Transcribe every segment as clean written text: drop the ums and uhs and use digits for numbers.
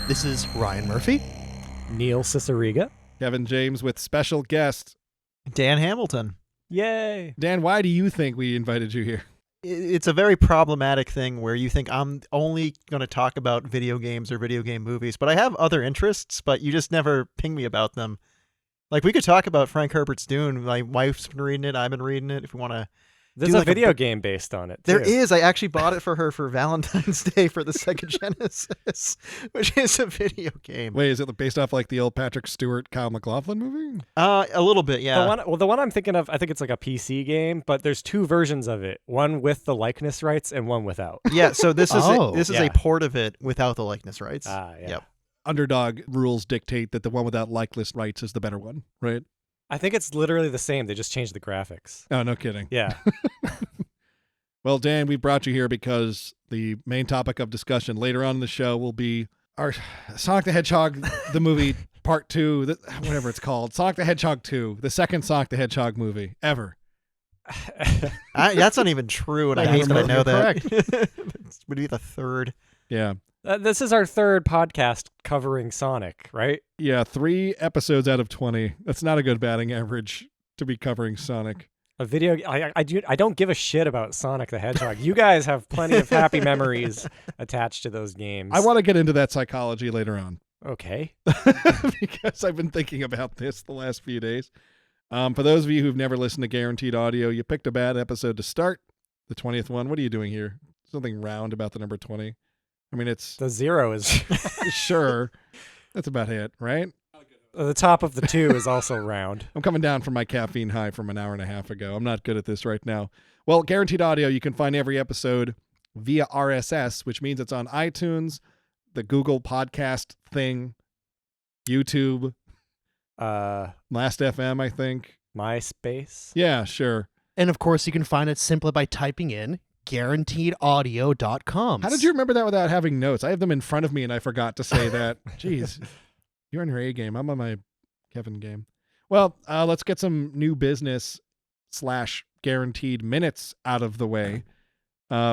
This is Ryan Murphy. Neil Ciceriga. Kevin James with special guest Dan Hamilton. Yay. Dan, why do you think we invited you here? It's a very problematic thing where you think I'm only going to talk about video games or video game movies, but I have other interests, but you just never ping me about them. Like, we could talk about Frank Herbert's Dune. My wife's been reading it. I've been reading it. If we want to. There's a video game based on it, too. There is. I actually bought it for her for Valentine's Day for the Sega Genesis, which is a video game. Wait, is it based off like the old Patrick Stewart, Kyle MacLachlan movie? A little bit, yeah. The one I'm thinking of, I think it's like a PC game, but there's two versions of it. One with the likeness rights and one without. Yeah, so this is Yeah. a port of it without the likeness rights. Yeah. Yep. Underdog rules dictate that the one without likeness rights is the better one, right? I think it's literally the same. They just changed the graphics. Oh, no kidding. Yeah. Well, Dan, we brought you here because the main topic of discussion later on in the show will be our Sonic the Hedgehog, the movie, part 2, whatever it's called. Sonic the Hedgehog 2, the second Sonic the Hedgehog movie ever. That's not even true, and I hate that I know that. Correct. It would be the third. Yeah. This is our third podcast covering Sonic, right? Yeah, 3 episodes out of 20. That's not a good batting average to be covering Sonic. I don't give a shit about Sonic the Hedgehog. You guys have plenty of happy memories attached to those games. I want to get into that psychology later on. Okay. Because I've been thinking about this the last few days. For those of you who've never listened to Guaranteed Audio, you picked a bad episode to start, the 20th one. What are you doing here? Something round about the number 20. I mean, it's... The 0 is... Sure. That's about it, right? The top of the 2 is also round. I'm coming down from my caffeine high from an hour and a half ago. I'm not good at this right now. Well, Guaranteed Audio, you can find every episode via RSS, which means it's on iTunes, the Google podcast thing, YouTube, Last.fm, I think. MySpace. Yeah, sure. And of course, you can find it simply by typing in guaranteedaudio.com. How did you remember that without having notes? I have them in front of me and I forgot to say that. Jeez. You're on your A game. I'm on my Kevin game. Well, let's get some new business / guaranteed minutes out of the way.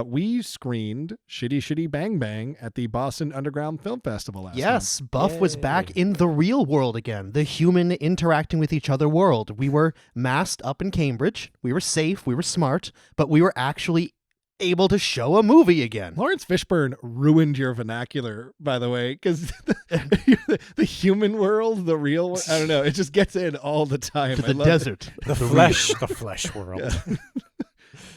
We screened Shitty Shitty Bang Bang at the Boston Underground Film Festival last Yes, month. Buff was back in the real world again, the human interacting with each other world. We were masked up in Cambridge. We were safe. We were smart, but we were actually able to show a movie again. Lawrence Fishburne ruined your vernacular, by the way, because the human world, the real, I don't know, it just gets in all the time. To the desert. The flesh world. Yeah.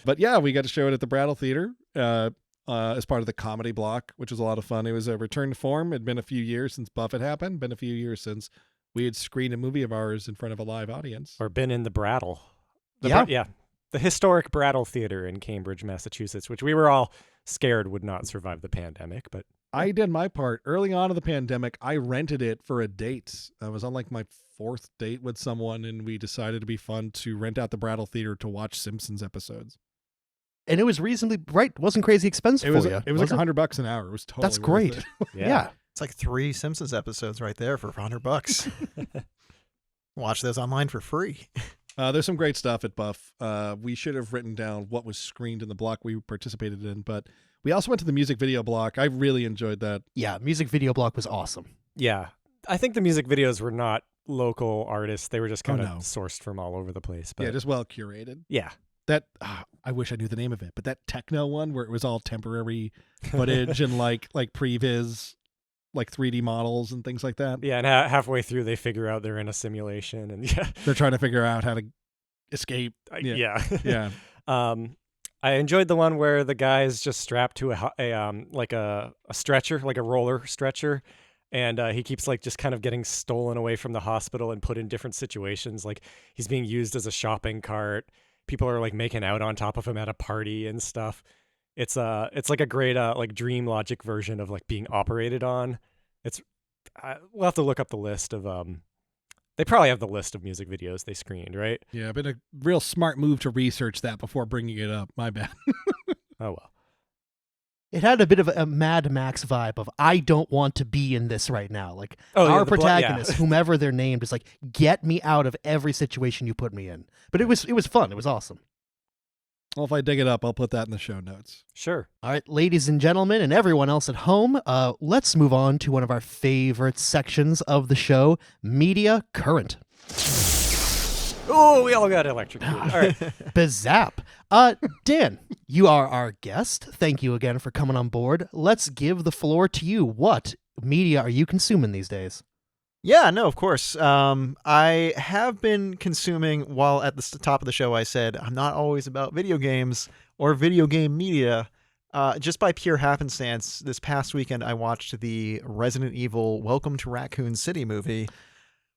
But yeah, we got to show it at the Brattle Theater as part of the comedy block, which was a lot of fun. It was a return to form. It had been a few years since Buff had happened, been a few years since we had screened a movie of ours in front of a live audience. Or been in the Brattle. Yeah. The historic Brattle Theater in Cambridge, Massachusetts, which we were all scared would not survive the pandemic, but I did my part. Early on in the pandemic, I rented it for a date. I was on like my 4th date with someone, and we decided it'd be fun to rent out the Brattle Theater to watch Simpsons episodes. And it was reasonably, right, wasn't crazy expensive for you. It was like $100 an hour. It was totally That's worth great. it. Yeah. It's like 3 Simpsons episodes right there for $100. Watch those online for free. There's some great stuff at Buff. We should have written down what was screened in the block we participated in, but we also went to the music video block. I really enjoyed that. Yeah, music video block was awesome. yeah. I think the music videos were not local artists. They were just kind of no. sourced from all over the place. But Yeah, just well curated. yeah. That I wish I knew the name of it, but that techno one where it was all temporary footage and like previs, like 3D models and things like that. Yeah, and halfway through they figure out they're in a simulation, and yeah. They're trying to figure out how to escape. Yeah. Yeah. I enjoyed the one where the guy is just strapped to a stretcher, like a roller stretcher, and he keeps like just kind of getting stolen away from the hospital and put in different situations. Like he's being used as a shopping cart. People are like making out on top of him at a party and stuff. It's like a great like dream logic version of like being operated on. We'll have to look up the list of they probably have the list of music videos they screened, right? Yeah, been a real smart move to research that before bringing it up. My bad. Oh well. It had a bit of a Mad Max vibe of, I don't want to be in this right now. Like, Oh, yeah, our the blood- protagonist, yeah. whomever they're named, is like, get me out of every situation you put me in. But it was fun. It was awesome. Well, if I dig it up, I'll put that in the show notes. Sure. All right, ladies and gentlemen, and everyone else at home, let's move on to one of our favorite sections of the show, Media Current. Oh, we all got electrocuted. All right. Bazap. Dan, you are our guest. Thank you again for coming on board. Let's give the floor to you. What media are you consuming these days? Yeah, no, of course. I have been consuming, while at the top of the show I said I'm not always about video games or video game media. Just by pure happenstance, this past weekend I watched the Resident Evil Welcome to Raccoon City movie.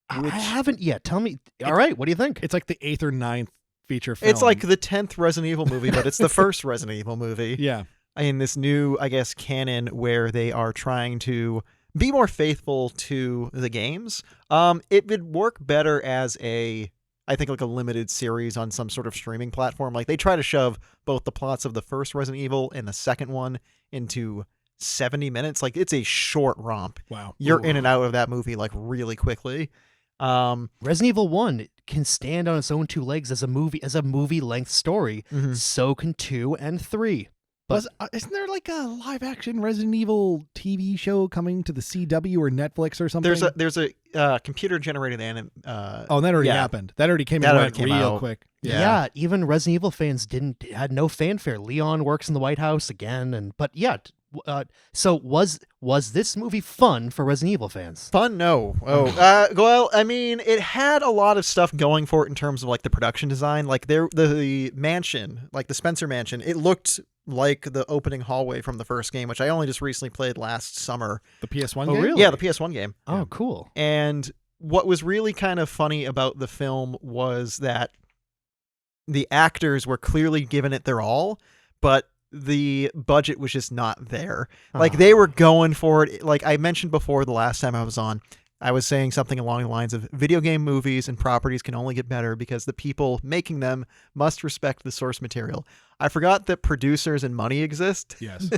I haven't yet. Tell me. All right, what do you think? It's like the 8th or 9th feature film. It's like the 10th Resident Evil movie, but it's the first Resident Evil movie. Yeah. In this new, I guess, canon where they are trying to be more faithful to the games. It would work better as I think like a limited series on some sort of streaming platform. Like they try to shove both the plots of the first Resident Evil and the second one into 70 minutes. Like it's a short romp. Wow. You're in and out of that movie like really quickly. Resident Evil 1 can stand on its own two legs as a movie length story. Mhm. So can 2 and 3. But Isn't there like a live action Resident Evil TV show coming to the CW or Netflix or something? There's a computer generated Oh, that already yeah. happened. That already came That and already went came real out. quick. yeah, even Resident Evil fans had no fanfare. Leon works in the White House again, but yeah. So was this movie fun for Resident Evil fans? Fun? No. Well, I mean, it had a lot of stuff going for it in terms of like the production design. Like the mansion, like the Spencer Mansion, it looked like the opening hallway from the first game, which I only just recently played last summer. The PS1 Oh, game? really? Yeah, the PS1 game. Oh, cool. And what was really kind of funny about the film was that the actors were clearly giving it their all, but the budget was just not there. Like they were going for it. Like I mentioned before the last time I was on, I was saying something along the lines of video game movies and properties can only get better because the people making them must respect the source material. I forgot that producers and money exist. Yes.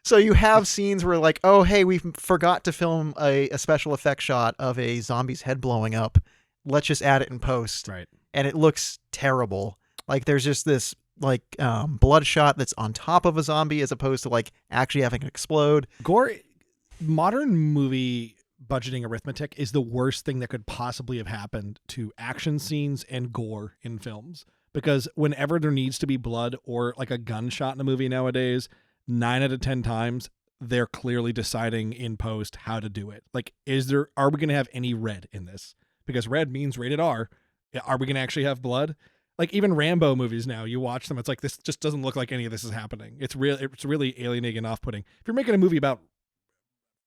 So you have scenes where like, oh, hey, we forgot to film a special effect shot of a zombie's head blowing up. Let's just add it in post. Right. And it looks terrible. Like there's just this like bloodshot that's on top of a zombie as opposed to like actually having it explode. Gore, modern movie budgeting arithmetic is the worst thing that could possibly have happened to action scenes and gore in films. Because whenever there needs to be blood or like a gunshot in a movie nowadays, 9 out of 10 times, they're clearly deciding in post how to do it. Like, are we going to have any red in this? Because red means rated R. Are we going to actually have blood? Like even Rambo movies now, you watch them, it's like this just doesn't look like any of this is happening. It's really alienating and off-putting. If you're making a movie about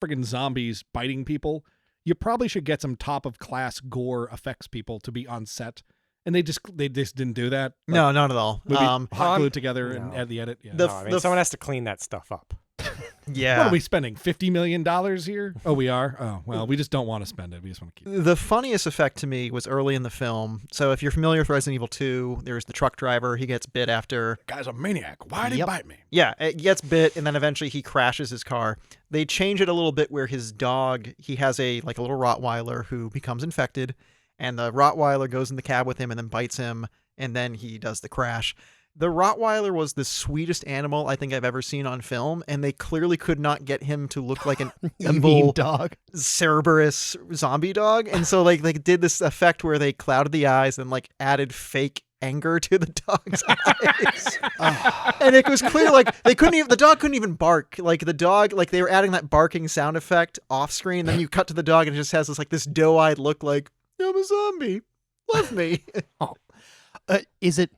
friggin' zombies biting people, you probably should get some top-of-class gore effects people to be on set. And they just didn't do that. Like, No, not at all. movie hot glued together no. and add the edit. Yeah. The- No, I mean, someone has to clean that stuff up. Yeah. What are we spending? $50 million here? Oh, we are? Oh, well, we just don't want to spend it. We just want to keep it. The funniest effect to me was early in the film. So if you're familiar with Resident Evil 2, there's the truck driver. He gets bit after. Guy's a maniac. Why'd he bite me? Yeah, it gets bit, and then eventually he crashes his car. They change it a little bit where his dog, he has a little Rottweiler who becomes infected, and the Rottweiler goes in the cab with him and then bites him, and then he does the crash. The Rottweiler was the sweetest animal I think I've ever seen on film, and they clearly could not get him to look like an A evil mean dog. Cerberus zombie dog. And so like they did this effect where they clouded the eyes and like added fake anger to the dog's eyes. And it was clear like the dog couldn't even bark. Like the dog, like they were adding that barking sound effect off screen, and then you cut to the dog and it just has this doe-eyed look like, I'm a zombie. Love me. Is it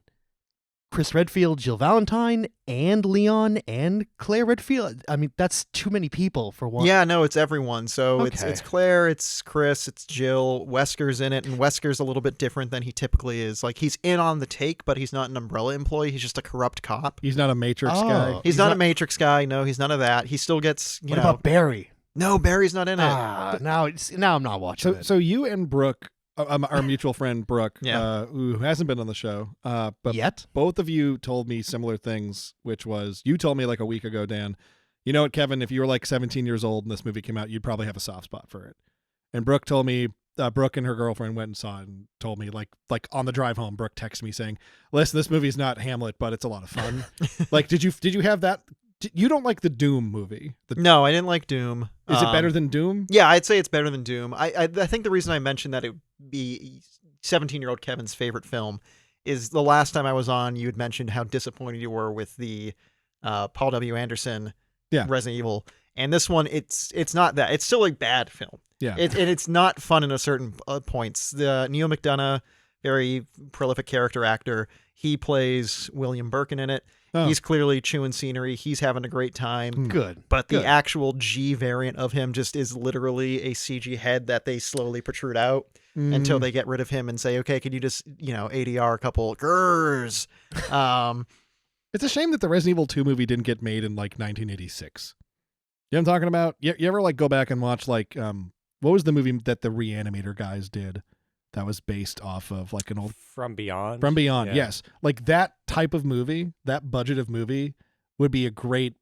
Chris Redfield, Jill Valentine, and Leon and Claire Redfield? I mean, that's too many people for one. Yeah, no, it's everyone. So Okay. it's Claire, it's Chris, it's Jill. Wesker's in it, and Wesker's a little bit different than he typically is. Like he's in on the take, but he's not an Umbrella employee. He's just a corrupt cop. He's not a Matrix Oh. guy. He's not a Matrix guy. No, he's none of that. He still gets, What about Barry? No, Barry's not in it. Now I'm not watching it. So you and Brooke, our mutual friend Brooke, Yeah. who hasn't been on the show, but Yet? both of you told me similar things, which was, you told me like a week ago, Dan, you know what, Kevin, if you were like 17 years old and this movie came out, you'd probably have a soft spot for it. And Brooke told me, Brooke and her girlfriend went and saw it and told me like on the drive home, Brooke texted me saying, "Listen, this movie's not Hamlet, but it's a lot of fun." Like, did you have that? You don't like the Doom movie? No, I didn't like Doom. Is it better than Doom? Yeah, I'd say it's better than Doom. I think the reason I mentioned that it would be 17-year-old Kevin's favorite film is the last time I was on, you had mentioned how disappointed you were with the Paul W. Anderson Resident Evil. And this one, it's not that. It's still a bad film. Yeah. And it's not fun in a certain points. The Neil McDonough, very prolific character actor, he plays William Birkin in it. Oh. He's clearly chewing scenery. He's having a great time. Good. But the actual G variant of him just is literally a CG head that they slowly protrude out until they get rid of him and say, okay, can you just, ADR a couple grrrs? It's a shame that the Resident Evil 2 movie didn't get made in like 1986. You know what I'm talking about? You ever like go back and watch like, what was the movie that the Reanimator guys did that was based off of like an old From Beyond? From Beyond, Yeah. yes. Like that type of movie, that budget of movie would be a great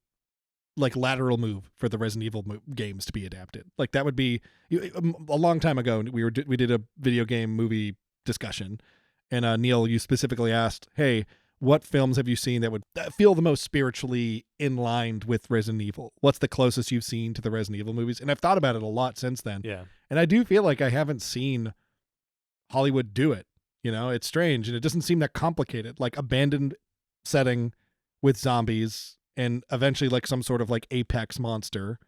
like lateral move for the Resident Evil games to be adapted. Like that would be a long time ago. We did a video game movie discussion, and Neil, you specifically asked, "Hey, what films have you seen that would feel the most spiritually in line with Resident Evil? What's the closest you've seen to the Resident Evil movies?" And I've thought about it a lot since then. Yeah. And I do feel like I haven't seen Hollywood do it. It's strange, and it doesn't seem that complicated. Like abandoned setting with zombies and eventually like some sort of like apex monster.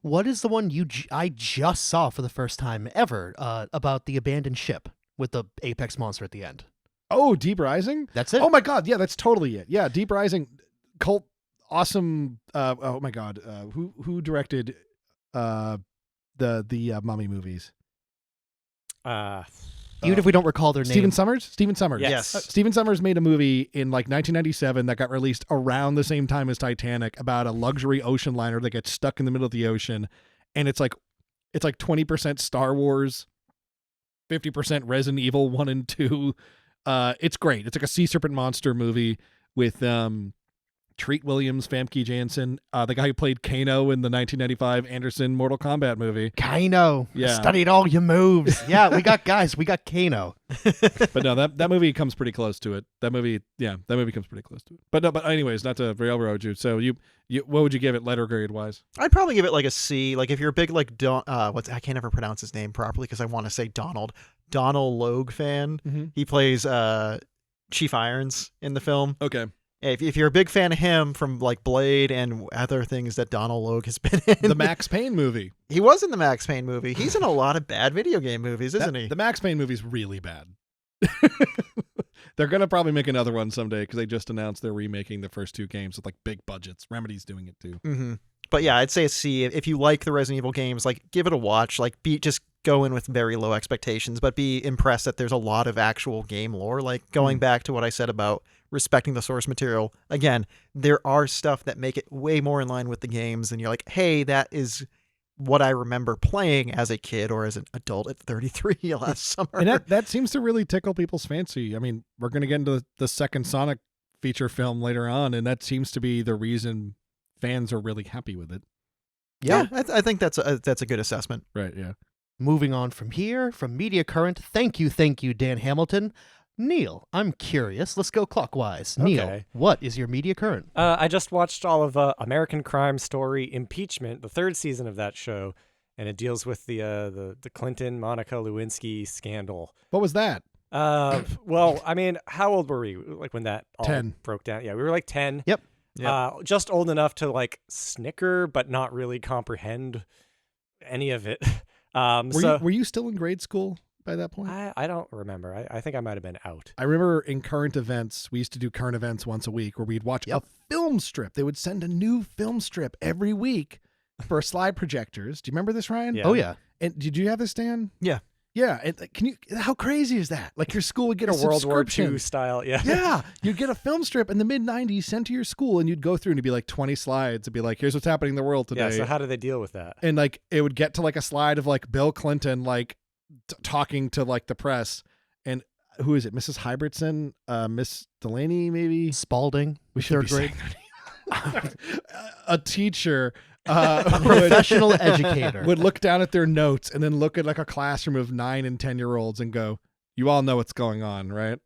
What is the one I just saw for the first time ever about the abandoned ship with the apex monster at the end? Oh, Deep Rising? That's it. Oh my God. Yeah, that's totally it. Yeah, Deep Rising, cult, awesome. Oh my God. Who directed the Mummy movies? Even if we don't recall their name. Stephen Sommers? Yes. Stephen Sommers made a movie in like 1997 that got released around the same time as Titanic about a luxury ocean liner that gets stuck in the middle of the ocean. And it's like 20% Star Wars, 50% Resident Evil 1 and 2. It's great. It's like a sea serpent monster movie with Treat Williams, Famke Janssen, the guy who played Kano in the 1995 Anderson Mortal Kombat movie. Kano. Yeah. Studied all your moves. Yeah, we got Kano. But no, that movie comes pretty close to it. That movie comes pretty close to it. But anyways, not to railroad you. So you what would you give it letter grade wise? I'd probably give it like a C. Like if you're a big like I can't ever pronounce his name properly because I want to say Donald Logue fan. Mm-hmm. He plays Chief Irons in the film. Okay. If you're a big fan of him from like Blade and other things that Donald Logue has been in. The Max Payne movie. He was in the Max Payne movie. He's in a lot of bad video game movies, isn't he? The Max Payne movie's really bad. They're going to probably make another one someday because they just announced they're remaking the first two games with like big budgets. Remedy's doing it too. Mm-hmm. But yeah, I'd say a C. If you like the Resident Evil games, like give it a watch. Like just go in with very low expectations, but be impressed that there's a lot of actual game lore. Like going back to what I said about respecting the source material. Again, there are stuff that make it way more in line with the games, and you're like, hey, that is what I remember playing as a kid or as an adult at 33 last summer. And that seems to really tickle people's fancy. I mean, we're going to get into the second Sonic feature film later on, and that seems to be the reason fans are really happy with it. Yeah, I think that's a good assessment. Right, yeah. Moving on from here, from Media Current, thank you, Dan Hamilton. Neil, I'm curious. Let's go clockwise. Neil, Okay. what is your Media Current? I just watched all of American Crime Story Impeachment, the third season of that show, and it deals with the Clinton Monica Lewinsky scandal. What was that? Well, I mean, how old were we like when that all 10. broke down? Yeah, we were like 10. Yep. Just old enough to like snicker, but not really comprehend any of it. Were you still in grade school by that point? I don't remember. I think I might have been out. I remember in current events, we used to do current events once a week where we'd watch a film strip. They would send a new film strip every week for slide projectors. Do you remember this, Ryan? Yeah. Oh, yeah. And did you have this, Dan? Yeah. Yeah. And how crazy is that? Like your school would get a World War subscription. II style. Yeah. Yeah. You'd get a film strip in the mid-90s sent to your school, and you'd go through and it'd be like 20 slides. It'd be like, here's what's happening in the world today. Yeah. So how do they deal with that? And like it would get to like a slide of like Bill Clinton like talking to like the press, and who is it? Mrs. Hybertson, Miss Delaney, maybe Spalding. we should third be grade. saying a teacher, A would, professional educator. would look down at their notes and then look at like a classroom of 9 and 10-year-olds and go, "You all know what's going on, right?"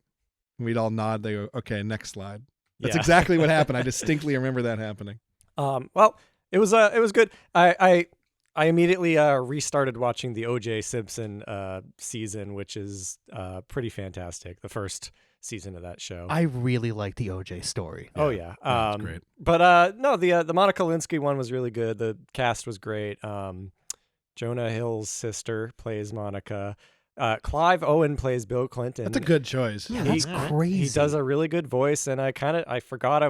And we'd all nod. They go, "Okay, next slide." That's Yeah. exactly what happened. I distinctly remember that happening. Well, it was good. I immediately restarted watching the O.J. Simpson season, which is pretty fantastic. The first season of that show. I really like the OJ story. Oh yeah, That's great. But no, the Monica Lewinsky one was really good. The cast was great. Jonah Hill's sister plays Monica. Clive Owen plays Bill Clinton. That's a good choice. Yeah, that's crazy. He does a really good voice, and I forgot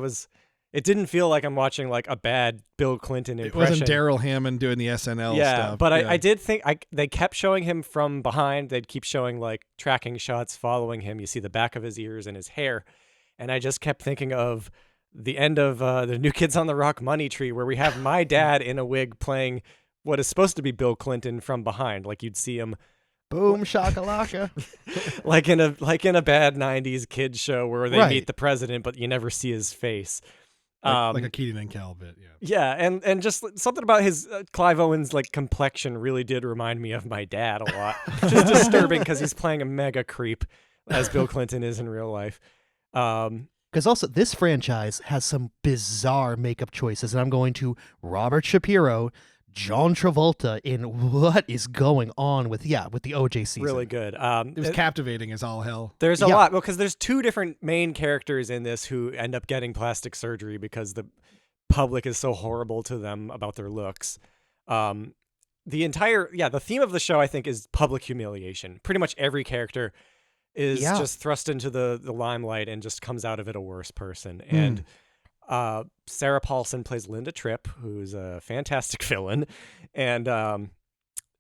it didn't feel like I'm watching like a bad Bill Clinton It impression. wasn't Daryl Hammond doing the SNL Yeah, stuff. but I did think they kept showing him from behind. They'd keep showing like tracking shots following him. You see the back of his ears and his hair. And I just kept thinking of the end of the New Kids on the Rock Money Tree, where we have my dad in a wig playing what is supposed to be Bill Clinton from behind. Like you'd see him Boom shakalaka. like in a bad 90s kids show where they Right. meet the president, but you never see his face. like a Keaton and Kel bit. Yeah. Yeah, and just something about his Clive Owen's like complexion really did remind me of my dad a lot, which is disturbing because he's playing a mega creep as Bill Clinton is in real life. Because also, this franchise has some bizarre makeup choices, and I'm going to Robert Shapiro, John Travolta in what is going on with the OJ season. Really good. It was captivating as all hell. There's a Yeah. lot because there's two different main characters in this who end up getting plastic surgery because the public is so horrible to them about their looks. The theme of the show I think is public humiliation. Pretty much every character is just thrust into the limelight and just comes out of it a worse person. And Sarah Paulson plays Linda Tripp, who's a fantastic villain, and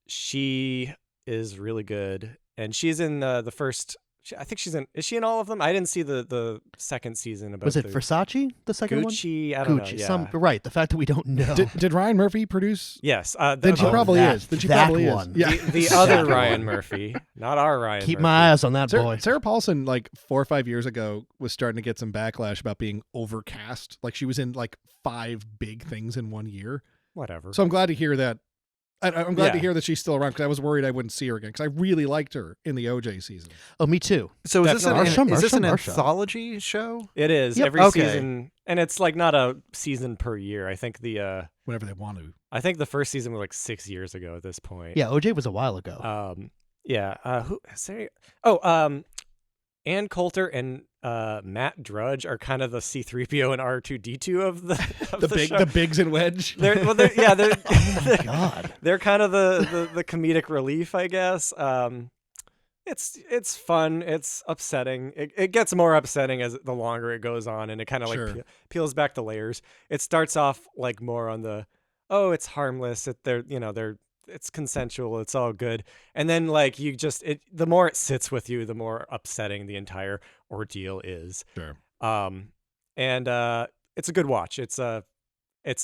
she is really good. And she's in the first. I think she's in. Is she in all of them? I didn't see the second season. About Was it Versace, the second one? Gucci? I don't know. Gucci. Yeah. Right. The fact that we don't know. Did Ryan Murphy produce? Yes. Then she probably that- is. Then she that probably one. is. Yeah. The other Ryan Murphy, not our Ryan. Keep Murphy. my eyes on that boy. Sarah Paulson, like 4 or 5 years ago, was starting to get some backlash about being overcast. Like she was in like 5 big things in 1 year. Whatever. So I'm glad to hear that. I'm glad to Yeah. hear that she's still around because I was worried I wouldn't see her again because I really liked her in the OJ season. Oh, me too. So is this an, Definitely. is this an Marsha. anthology show? It is Yep. every Okay. season, and it's like not a season per year. I think Whenever they want to. the first season was like 6 years ago at this point. Yeah, OJ was a while ago. Who? Sorry. Oh, Ann Coulter and Matt Drudge are kind of the C-3PO and R2-D2 of the show. The Biggs and Wedge. They're Oh my God. they're kind of the comedic relief, I guess. It's fun. It's upsetting. It gets more upsetting as the longer it goes on, and it kind of like Sure. peels back the layers. It starts off like more on the it's harmless. It's consensual. It's all good. And then like the more it sits with you, the more upsetting the entire ordeal is. Sure. And it's a good watch. It's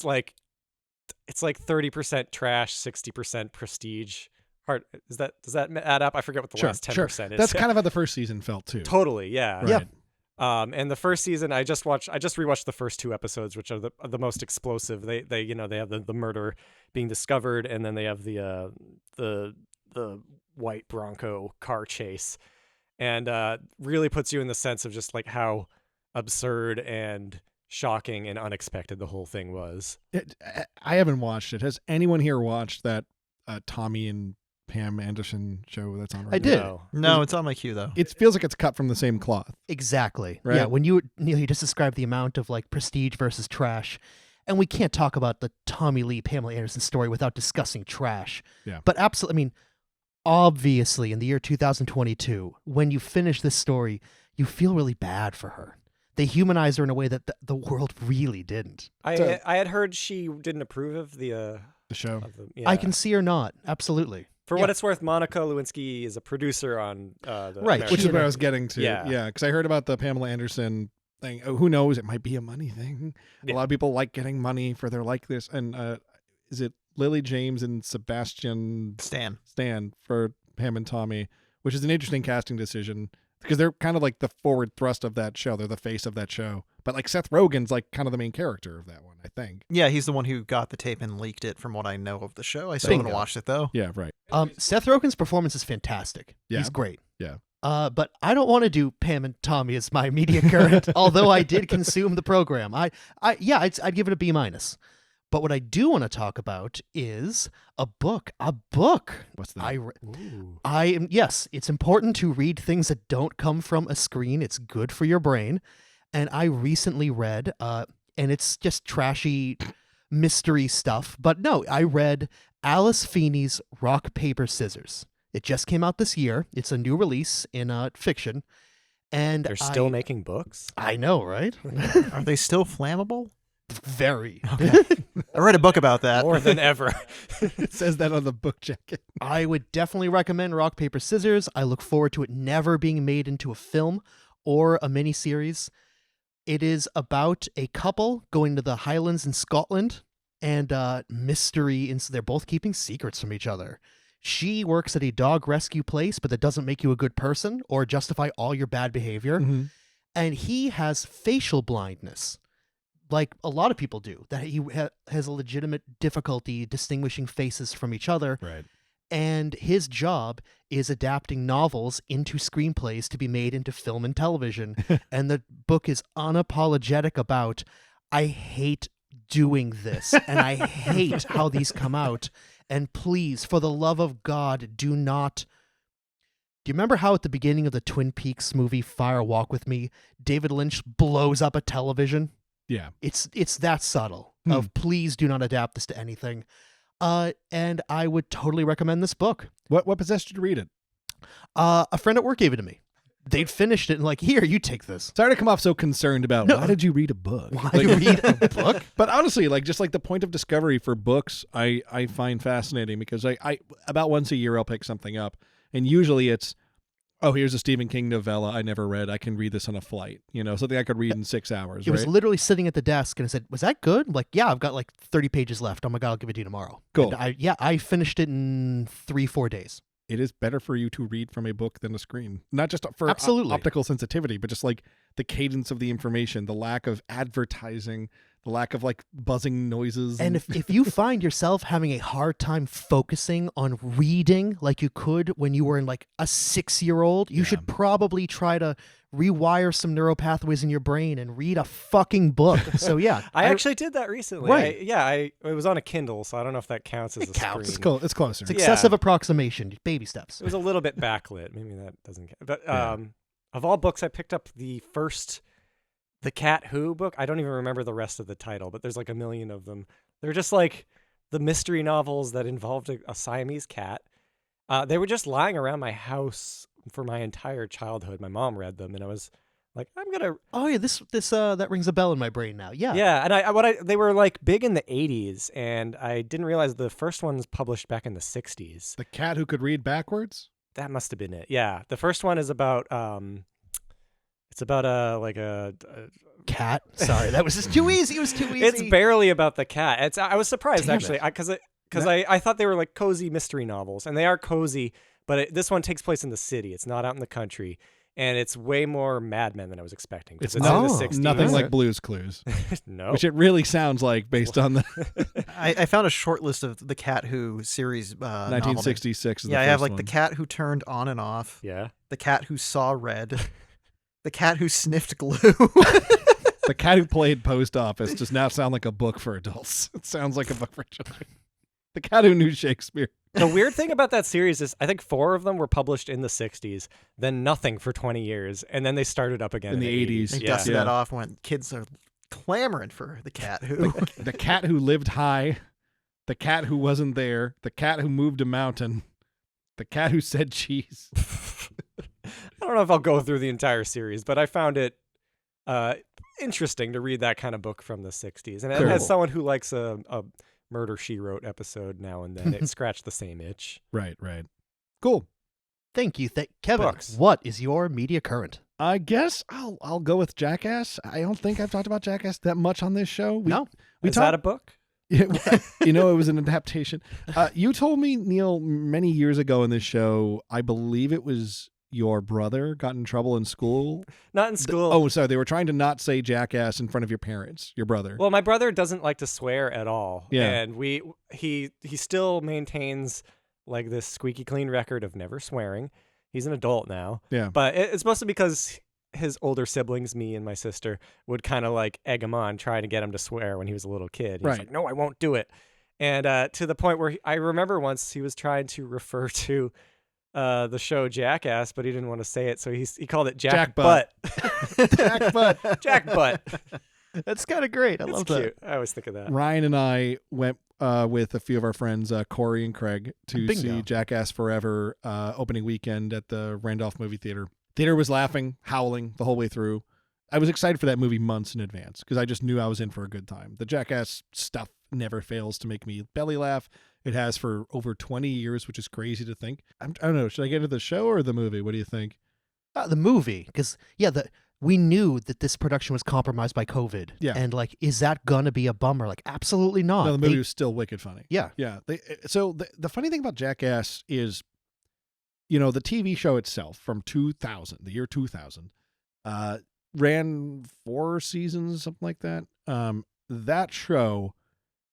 like 30% trash, 60% prestige. Does that add up? I forget what the last 10% is. That's kind of how the first season felt too. Totally, yeah. Right. And the first season, I just rewatched the first 2 episodes, which are the most explosive. They have the murder being discovered, and then they have the white Bronco car chase, and really puts you in the sense of just like how absurd and shocking and unexpected the whole thing was. I haven't watched it. Has anyone here watched that Tommy and Pam Anderson show that's on right I now? did. No, it's on my queue though. It feels like it's cut from the same cloth. Exactly. Right? Yeah, when you just described the amount of like prestige versus trash, and we can't talk about the Tommy Lee Pamela Anderson story without discussing trash. Yeah. But absolutely, I mean, obviously, in the year 2022, when you finish this story, you feel really bad for her. They humanize her in a way that the world really didn't. I had heard she didn't approve of The show. I can see her not. Absolutely. For Yeah. what it's worth, Monica Lewinsky is a producer on the Right, Which is American- what I was getting to. Yeah. Yeah. Because I heard about the Pamela Anderson thing. Oh, who knows? It might be a money thing. Yeah. A lot of people like getting money for their like this. And is it Lily James and Sebastian Stan for Pam and Tommy, which is an interesting casting decision because they're kind of like the forward thrust of that show. They're the face of that show. But like Seth Rogen's like kind of the main character of that one, I think. Yeah, he's the one who got the tape and leaked it from what I know of the show. I still haven't Bingo. watched it though. Yeah, right. Seth Rogen's performance is fantastic. Yeah. He's great. Yeah. But I don't want to do Pam and Tommy as my media current, although I did consume the program. I'd give it a B-. But what I do want to talk about is a book. What's that? Yes, it's important to read things that don't come from a screen. It's good for your brain. And I recently read, and it's just trashy mystery stuff. But no, I read Alice Feeney's Rock, Paper, Scissors. It just came out this year. It's a new release in fiction. And They're still making books? I know, right? Are they still flammable? Very. Okay. I read a book about that. More than ever. It says that on the book jacket. I would definitely recommend Rock, Paper, Scissors. I look forward to it never being made into a film or a miniseries. It is about a couple going to the Highlands in Scotland and mystery. And so they're both keeping secrets from each other. She works at a dog rescue place, but that doesn't make you a good person or justify all your bad behavior. Mm-hmm. And he has facial blindness, like a lot of people do, that he has a legitimate difficulty distinguishing faces from each other. Right. And his job is adapting novels into screenplays to be made into film and television. And the book is unapologetic about, I hate doing this, and I hate how these come out. And please, for the love of God, do not... Do you remember how at the beginning of the Twin Peaks movie Fire Walk With Me, David Lynch blows up a television? Yeah. It's that subtle of please do not adapt this to anything. And I would totally recommend this book. What possessed you to read it? A friend at work gave it to me. They'd finished it and like, here, you take this. Sorry to come off so concerned about why did you read a book? Why read a book? But honestly, like just like the point of discovery for books, I find fascinating because I about once a year I'll pick something up, and usually it's, oh, here's a Stephen King novella I never read. I can read this on a flight. Something I could read in 6 hours. It was literally sitting at the desk and I said, was that good? I'm like, yeah, I've got like 30 pages left. Oh my God, I'll give it to you tomorrow. Cool. And I finished it in 3-4 days. It is better for you to read from a book than a screen. Not just for Absolutely. Optical sensitivity, but just like the cadence of the information, the lack of advertising, the lack of like buzzing noises. And if you find yourself having a hard time focusing on reading like you could when you were in like a 6-year-old, you should probably try to rewire some neural pathways in your brain and read a fucking book. So yeah. I actually did that recently. Right. It was on a Kindle, so I don't know if that counts as a counts. screen. It's closer. It's excessive approximation, baby steps. It was a little bit backlit. Maybe that doesn't count. But of all books, I picked up the Cat Who book. I don't even remember the rest of the title, but there's like a million of them. They're just like the mystery novels that involved a Siamese cat. They were just lying around my house for my entire childhood. My mom read them, and I was like, I'm gonna. Oh yeah, this that rings a bell in my brain now. Yeah. Yeah, and they were like big in the 80s, and I didn't realize the first one's published back in the 60s. The Cat Who Could Read Backwards? That must have been it. Yeah, the first one is about it's about a cat. Sorry, that was just too easy. It was too easy. It's barely about the cat. I was surprised actually because I thought they were like cozy mystery novels, and they are cozy, but this one takes place in the city. It's not out in the country, and it's way more Mad Men than I was expecting. It's in the 60s. Nothing like Blue's Clues. No, which it really sounds like based on the I found a short list of the Cat Who series. 1966. Yeah, I have like the Cat Who Turned On and Off. Yeah, the Cat Who Saw Red. The Cat Who Sniffed Glue. The Cat Who Played Post Office does not sound like a book for adults. It sounds like a book for children. The Cat Who Knew Shakespeare. The weird thing about that series is I think 4 of them were published in the 60s, then nothing for 20 years, and then they started up again in the 80s. They dusted that off when kids are clamoring for the Cat Who. The Cat Who Lived High. The Cat Who Wasn't There. The Cat Who Moved a Mountain. The Cat Who Said Cheese. I don't know if I'll go through the entire series, but I found it interesting to read that kind of book from the 60s. And Cool. as someone who likes a Murder, She Wrote episode now and then, it scratched the same itch. Right. Cool. Thank you, Kevin. Books. What is your media current? I guess I'll go with Jackass. I don't think I've talked about Jackass that much on this show. Is that a book? It was an adaptation. You told me, Neil, many years ago in this show, I believe it was your brother got in trouble in school. Not in school. Oh, sorry. They were trying to not say jackass in front of your parents, your brother. Well, my brother doesn't like to swear at all. Yeah. And he still maintains like this squeaky clean record of never swearing. He's an adult now. Yeah. But it's mostly because his older siblings, me and my sister, would kind of like egg him on, trying to get him to swear when he was a little kid. He was Right. like, no, I won't do it. And to the point where I remember once he was trying to refer to the show Jackass, but he didn't want to say it, so he called it Jack Butt. Jack Butt. Jack Butt. That's kind of great. I It's love cute. I always think of that. Ryan and I went with a few of our friends, Corey and Craig, to Bingo. see Jackass Forever opening weekend at the Randolph Movie Theater. Theater was laughing, howling the whole way through. I was excited for that movie months in advance because I just knew I was in for a good time. The Jackass stuff never fails to make me belly laugh. It has for over 20 years, which is crazy to think. I don't know. Should I get into the show or the movie? What do you think? The movie, because we knew that this production was compromised by COVID. Yeah. And like, is that gonna be a bummer? Like, absolutely not. No, the movie was still wicked funny. Yeah. Yeah. So the funny thing about Jackass is, the TV show itself from 2000, the year 2000, ran 4 seasons, something like that. That show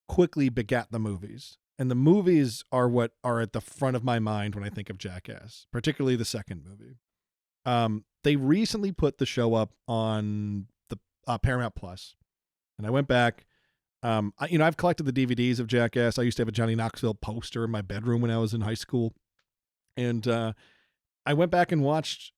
quickly begat the movies. And the movies are what are at the front of my mind when I think of Jackass, particularly the second movie. They recently put the show up on the Paramount Plus, and I went back. I've collected the DVDs of Jackass. I used to have a Johnny Knoxville poster in my bedroom when I was in high school, and I went back and watched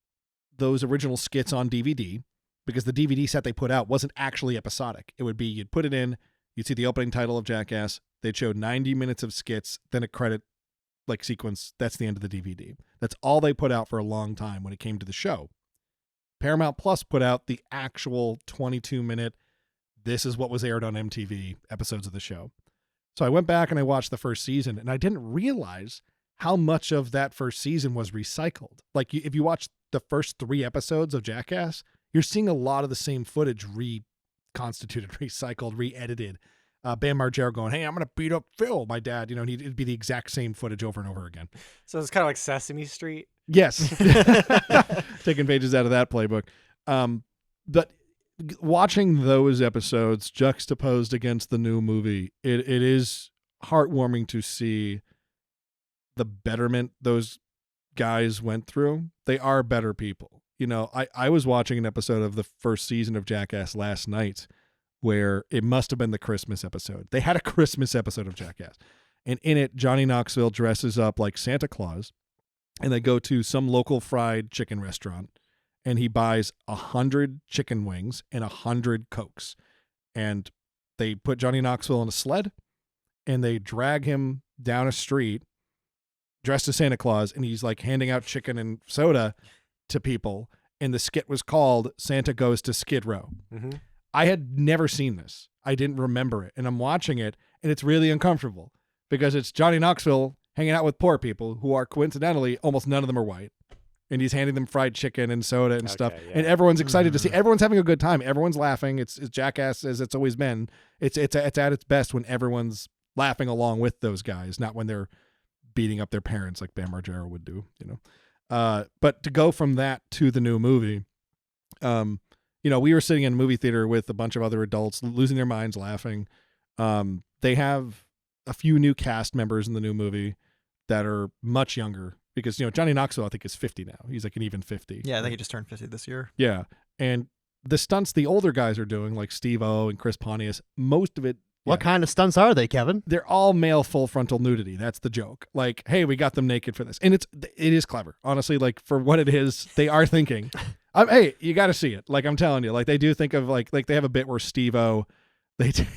those original skits on DVD because the DVD set they put out wasn't actually episodic. It would be you'd put it in, you'd see the opening title of Jackass. They'd show 90 minutes of skits, then a credit sequence. That's the end of the DVD. That's all they put out for a long time when it came to the show. Paramount Plus put out the actual 22-minute, this is what was aired on MTV episodes of the show. So I went back and I watched the first season, and I didn't realize how much of that first season was recycled. Like, if you watch the first 3 episodes of Jackass, you're seeing a lot of the same footage reconstituted, recycled, re-edited. Bam Margera going, hey, I'm going to beat up Phil, my dad. And it'd be the exact same footage over and over again. So it's kind of like Sesame Street. Yes. Taking pages out of that playbook. But watching those episodes juxtaposed against the new movie, it is heartwarming to see the betterment those guys went through. They are better people. I was watching an episode of the first season of Jackass last night where it must have been the Christmas episode. They had a Christmas episode of Jackass. And in it, Johnny Knoxville dresses up like Santa Claus, and they go to some local fried chicken restaurant, and he buys 100 chicken wings and 100 Cokes. And they put Johnny Knoxville on a sled, and they drag him down a street dressed as Santa Claus, and he's like handing out chicken and soda to people. And the skit was called Santa Goes to Skid Row. Mm-hmm. I had never seen this. I didn't remember it. And I'm watching it, and it's really uncomfortable because it's Johnny Knoxville hanging out with poor people who are coincidentally, almost none of them are white. And he's handing them fried chicken and soda and stuff. Yeah. And everyone's excited to see. Everyone's having a good time. Everyone's laughing. It's Jackass as it's always been. It's at its best when everyone's laughing along with those guys, not when they're beating up their parents like Bam Margera would do, But to go from that to the new movie, we were sitting in a movie theater with a bunch of other adults losing their minds laughing. They have a few new cast members in the new movie that are much younger because, Johnny Knoxville, I think, is 50 now. He's like an even 50. Yeah, I think he just turned 50 this year. Yeah. And the stunts the older guys are doing, like Steve-O and Chris Pontius, most of it. What kind of stunts are they, Kevin? They're all male full frontal nudity. That's the joke. Like, hey, we got them naked for this. And it is clever. Honestly, like, for what it is, they are thinking. Hey, you got to see it. Like, I'm telling you, like, they do think of, like they have a bit where Steve-O, they get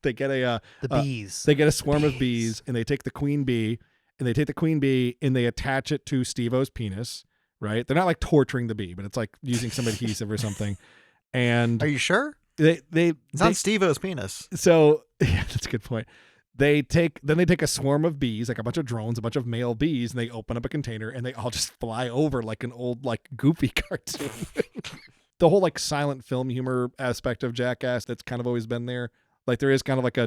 the bees. They get a swarm of bees, and they take the queen bee, and they attach it to Steve-O's penis, right? They're not, like, torturing the bee, but it's, like, using some adhesive or something. And are you sure? It's not Steve-O's penis. So yeah, that's a good point. They take a swarm of bees, like a bunch of drones, a bunch of male bees, and they open up a container and they all just fly over like an old like Goofy cartoon. The whole like silent film humor aspect of Jackass that's kind of always been there. Like there is kind of like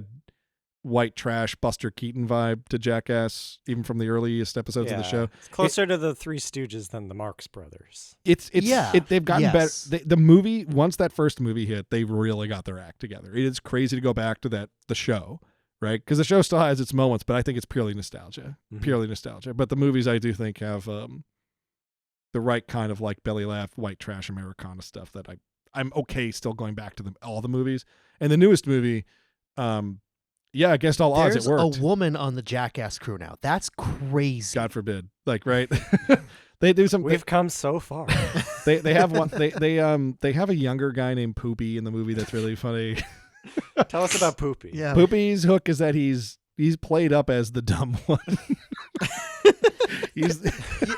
white trash Buster Keaton vibe to Jackass, even from the earliest episodes of the show. It's closer to the Three Stooges than the Marx Brothers. They've gotten Yes. better. The movie, once that first movie hit, they really got their act together. It is crazy to go back to the show, right? Because the show still has its moments, but I think it's purely nostalgia. But the movies, I do think, have the right kind of like belly laugh, white trash Americana stuff that I'm okay still going back to all the movies. And the newest movie, against all odds, There's it worked. a woman on the Jackass crew now. That's crazy. God forbid. Like, right? They do some. We've come so far. They have one. They have a younger guy named Poopy in the movie that's really funny. Tell us about Poopy. Yeah. Poopy's hook is that he's played up as the dumb one. He's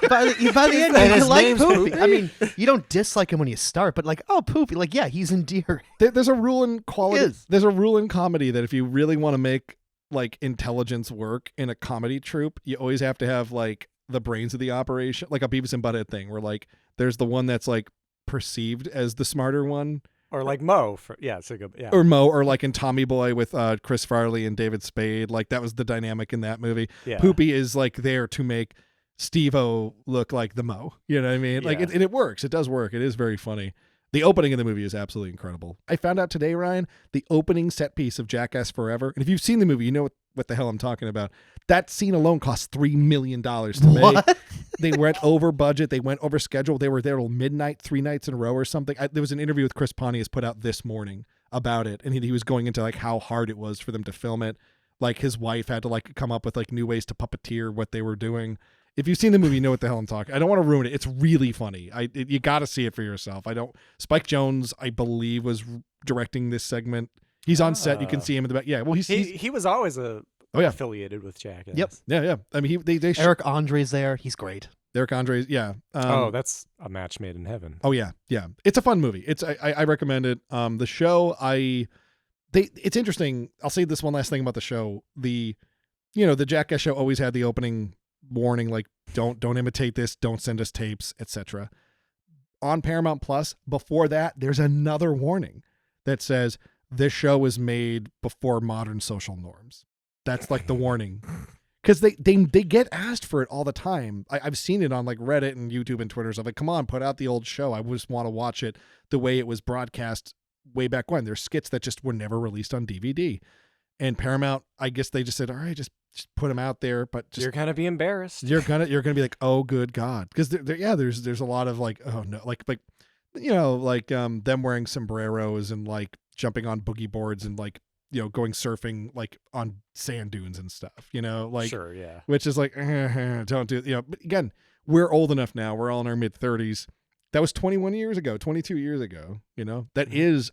by the end, And you his like name's Poopy. Poopy? I mean, you don't dislike him when you start, but like, oh, Poopy, like, yeah, he's endearing. there's a rule in quality. Is. There's a rule in comedy that if you really want to make like intelligence work in a comedy troupe, you always have to have like the brains of the operation, like a Beavis and Butthead thing, where like there's the one that's like perceived as the smarter one. Or like Mo. It's a good. Yeah. Or Mo, or like in Tommy Boy with Chris Farley and David Spade. Like that was the dynamic in that movie. Yeah. Poopy is like there to make Steve-O look like the Mo. You know what I mean? Like Yeah. it works. It does work. It is very funny. The opening of the movie is absolutely incredible. I found out today, Ryan, the opening set piece of Jackass Forever. And if you've seen the movie, you know what the hell I'm talking about. That scene alone cost $3 million to make. What? They went over budget. They went over schedule. They were there till midnight, 3 nights in a row or something. There was an interview with Chris Pontius put out this morning about it. And he was going into like how hard it was for them to film it. Like his wife had to like come up with like new ways to puppeteer what they were doing. If you've seen the movie, you know what the hell I'm talking. I don't want to ruin it. It's really funny. You got to see it for yourself. Spike Jonze, I believe, was directing this segment. He's on set. You can see him in the back. Yeah. Well, He was always affiliated with Jackass. Yep. Yeah. I mean, they Eric Andre's there. He's great. Eric Andre's. Yeah. That's a match made in heaven. Oh yeah. It's a fun movie. I recommend it. The show it's interesting. I'll say this one last thing about the show. The Jackass show always had the opening warning, like don't imitate this, don't send us tapes, etc. On Paramount Plus, before that, there's another warning that says this show was made before modern social norms. That's like the warning. Because they get asked for it all the time. I've seen it on like Reddit and YouTube and Twitter. So I'm like, come on, put out the old show. I just want to watch it the way it was broadcast way back when. There's skits that just were never released on DVD. And Paramount, I guess they just said, all right, just put them out there. But just, You're gonna be embarrassed. you're gonna be like, oh, good God. Because there's a lot of like, oh no, like them wearing sombreros and like jumping on boogie boards and like, going surfing like on sand dunes and stuff, like, Sure, yeah. which is like, don't do, but again, we're old enough now. We're all in our mid 30s. That was 21 years ago, 22 years ago, that is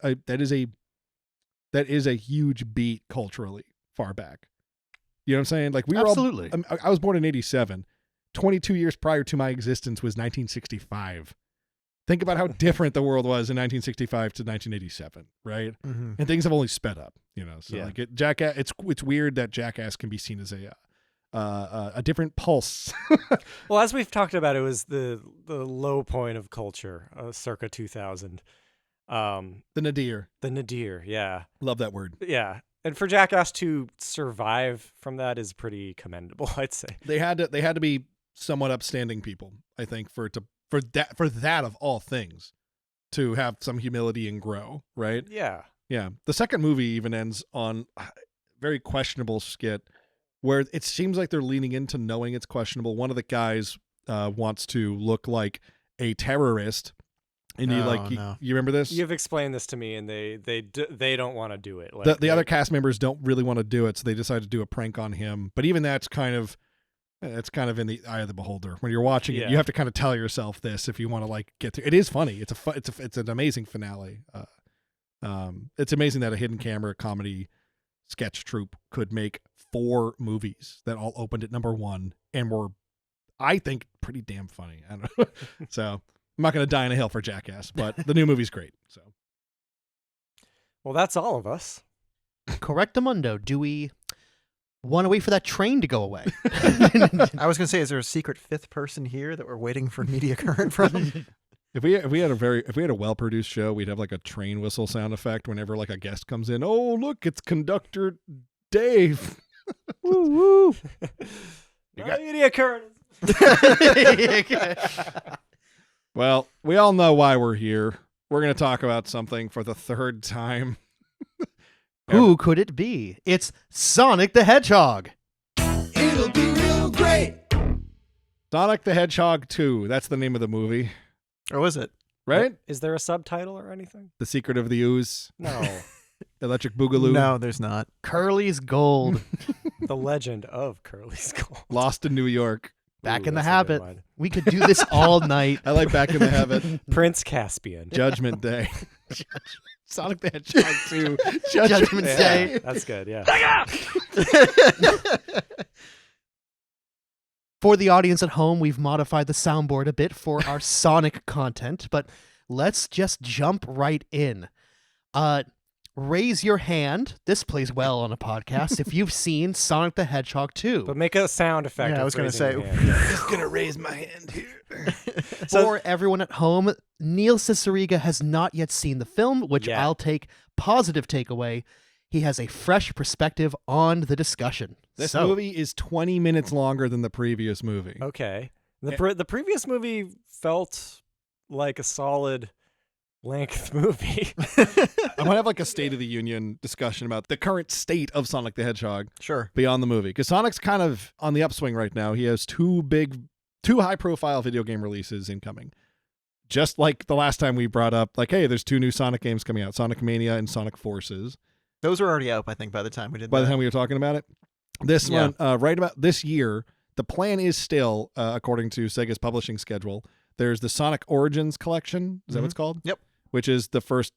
a huge beat culturally far back. You know what I'm saying? Like we were Absolutely. I was born in 87. 22 years prior to my existence was 1965. Think about how different the world was in 1965 to 1987, right? Mm-hmm. And things have only sped up, So Yeah. like Jackass, it's weird that Jackass can be seen as a different pulse. Well, as we've talked about, it was the low point of culture, circa 2000. The nadir. The nadir, yeah. Love that word. Yeah. And for Jackass to survive from that is pretty commendable, I'd say. They had to be somewhat upstanding people, I think, for that of all things, to have some humility and grow, right? Yeah. Yeah. The second movie even ends on a very questionable skit where it seems like they're leaning into knowing it's questionable. One of the guys wants to look like a terrorist. And No. you remember this? You've explained this to me, and they don't want to do it. Like, The other cast members don't really want to do it, so they decide to do a prank on him. But even that's kind of in the eye of the beholder. When you're watching it, Yeah. you have to kind of tell yourself this if you want to like get through. It is funny. It's an amazing finale. It's amazing that a hidden camera comedy sketch troupe could make 4 movies that all opened at number 1 and were, I think, pretty damn funny. I don't know. So I'm not going to die on a hill for Jackass, but the new movie's great. So Well, that's all of us. Correctamundo. Do we want to wait for that train to go away? I was gonna say, is there a secret 5th person here that we're waiting for media current from? if we had a well produced show, we'd have like a train whistle sound effect whenever like a guest comes in. Oh, look, it's conductor Dave. Woo woo. Media current. Well, we all know why we're here. We're going to talk about something for the third time. Who could it be? It's Sonic the Hedgehog. It'll be real great. Sonic the Hedgehog 2. That's the name of the movie, Or was it? right? Is there a subtitle or anything? The Secret of the Ooze, No. Electric Boogaloo, No, there's not. Curly's Gold. The Legend of Curly Skull. Lost in New York. Back Ooh, in the that's a good habit. one. We could do this all night. I like Back in the Habit. Prince Caspian. Judgment Day. Sonic the Hedgehog 2. Judgment Yeah, Day. That's good, yeah. For the audience at home, we've modified the soundboard a bit for our Sonic content, but let's just jump right in. Raise your hand. This plays well on a podcast if you've seen Sonic the Hedgehog 2. But make a sound effect. Yeah, I of was gonna raising say- your hand. Just going to raise my hand here. For everyone at home, Neil Cicierega has not yet seen the film, which Yeah. I'll take positive takeaway. He has a fresh perspective on the discussion. This So, movie is 20 minutes longer than the previous movie. Okay. Yeah. The previous movie felt like a solid length movie. I might have like a State of the Union discussion about the current state of Sonic the Hedgehog Sure. beyond the movie. Because Sonic's kind of on the upswing right now. He has two high-profile video game releases incoming. Just like the last time we brought up, like, hey, there's 2 new Sonic games coming out, Sonic Mania and Sonic Forces. Those were already out, I think, by the time we did By that. the time we were talking about it. This Yeah. one, right about this year, the plan is still, according to Sega's publishing schedule, there's the Sonic Origins collection. Is that what it's called? Yep. Which is the first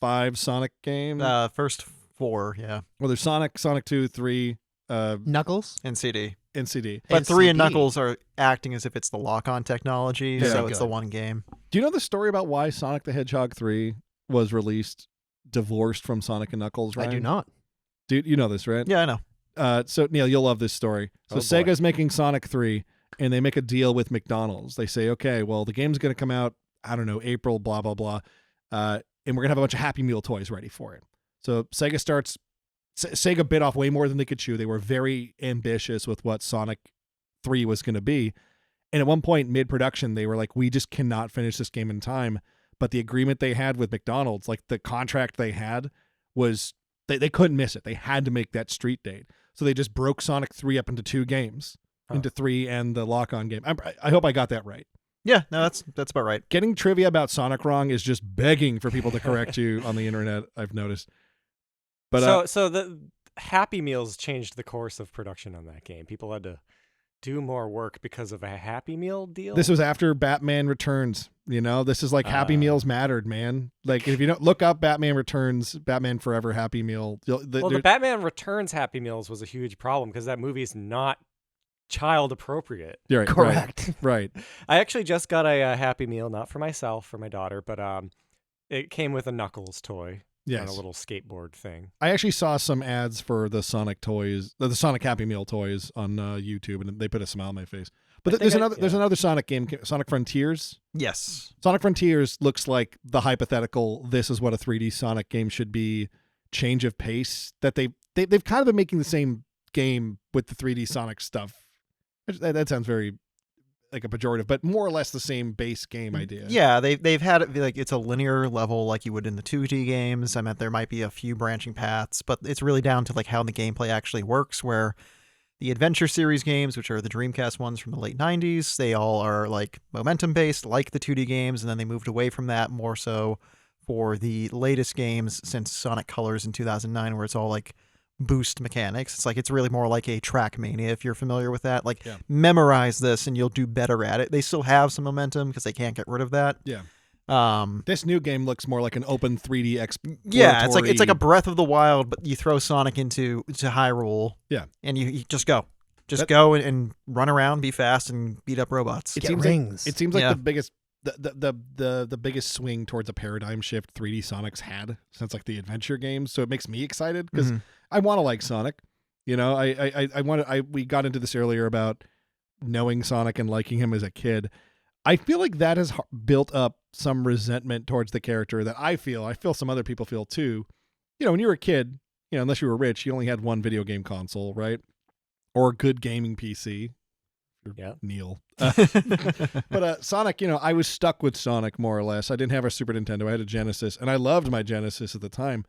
5 Sonic games. First 4, yeah. Well, there's Sonic, Sonic 2, 3, Knuckles? And CD. and CD. But 3 and NCD. Knuckles are acting as if it's the lock-on technology, Yeah. so it's the Good. one game. Do you know the story about why Sonic the Hedgehog 3 was released divorced from Sonic and Knuckles, Ryan? I do not. Dude, you know this, right? Yeah, I know. So, Neil, you'll love this story. So Oh, boy. Sega's making Sonic 3, and they make a deal with McDonald's. They say, okay, well, the game's going to come out, I don't know, April, blah, blah, blah. And we're going to have a bunch of Happy Meal toys ready for it. So Sega bit off way more than they could chew. They were very ambitious with what Sonic 3 was going to be. And at one point, mid-production, they were like, we just cannot finish this game in time. But the agreement they had with McDonald's, like the contract they had, was they couldn't miss it. They had to make that street date. So they just broke Sonic 3 up into 2 games, into 3 and the lock-on game. I hope I got that right. Yeah, no, that's about right. Getting trivia about Sonic wrong is just begging for people to correct you on the internet, I've noticed. But so the Happy Meals changed the course of production on that game. People had to do more work because of a Happy Meal deal. this was after Batman Returns. You know, this is like Happy Meals mattered, man. Like if you don't look up Batman Returns, Batman Forever Happy Meal. the Batman Returns Happy Meals was a huge problem because that movie is not child appropriate. You're right, Correct. Right. I actually just got a Happy Meal, not for myself, for my daughter, but it came with a Knuckles toy. Yes. On a little skateboard thing. I actually saw some ads for the Sonic toys, the Sonic Happy Meal toys on YouTube, and they put a smile on my face. But there's another Sonic game, Sonic Frontiers. Yes. Sonic Frontiers looks like the hypothetical, this is what a 3D Sonic game should be, change of pace, that they've kind of been making the same game with the 3D Sonic stuff. That sounds very like a pejorative, but more or less the same base game idea. Yeah, they've had it be like it's a linear level like you would in the 2D games. I meant there might be a few branching paths, but it's really down to like how the gameplay actually works, where the Adventure Series games, which are the Dreamcast ones from the late 90s, they all are like momentum based like the 2D games, and then they moved away from that more so for the latest games since Sonic Colors in 2009, where it's all like boost mechanics. It's like it's really more like a Trackmania, if you're familiar with that. Like memorize this and you'll do better at it. They still have some momentum because they can't get rid of that. Yeah. Um, This new game looks more like an open 3D yeah, it's like a Breath of the Wild, but you throw Sonic into Hyrule. Yeah. And you just go. Go and run around, be fast, and beat up robots. Get rings. It seems like Yeah. the biggest the biggest swing towards a paradigm shift 3D Sonic's had since like the adventure games. So it makes me excited because I want to like Sonic. You know, we got into this earlier about knowing Sonic and liking him as a kid. I feel like that has built up some resentment towards the character that I feel some other people feel too. You know, when you were a kid, unless you were rich, you only had one video game console, right? Or a good gaming PC. Yeah. Neil. But Sonic, I was stuck with Sonic more or less. I didn't have a Super Nintendo. I had a Genesis, and I loved my Genesis at the time.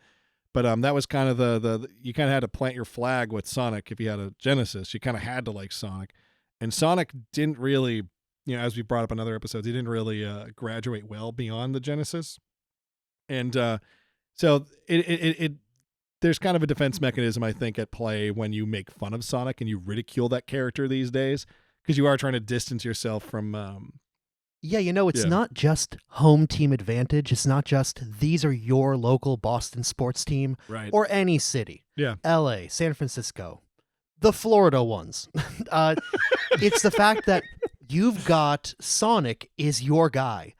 But that was kind of the you kind of had to plant your flag with Sonic if you had a Genesis. You kind of had to like Sonic. And Sonic didn't really, as we brought up in other episodes, he didn't really graduate well beyond the Genesis. And so it there's kind of a defense mechanism, I think, at play when you make fun of Sonic and you ridicule that character these days, because you are trying to distance yourself from it's not just home team advantage. It's not just these are your local Boston sports team right. or any city. Yeah. LA, San Francisco, the Florida ones. It's the fact that you've got Sonic is your guy.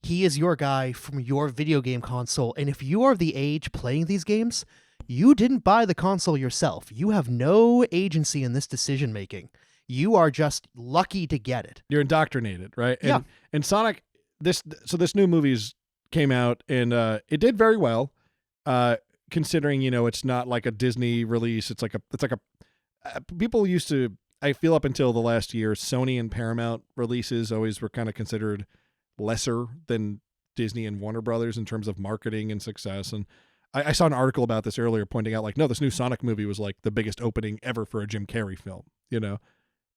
He is your guy from your video game console. And if you are the age playing these games, you didn't buy the console yourself. You have no agency in this decision making. You are just lucky to get it. You're indoctrinated, right? And, Yeah. And Sonic, this new movie's came out, and it did very well, considering it's not like a Disney release. It's like a people used to. I feel up until the last year, Sony and Paramount releases always were kind of considered lesser than Disney and Warner Brothers in terms of marketing and success. And I saw an article about this earlier, pointing out no, this new Sonic movie was like the biggest opening ever for a Jim Carrey film.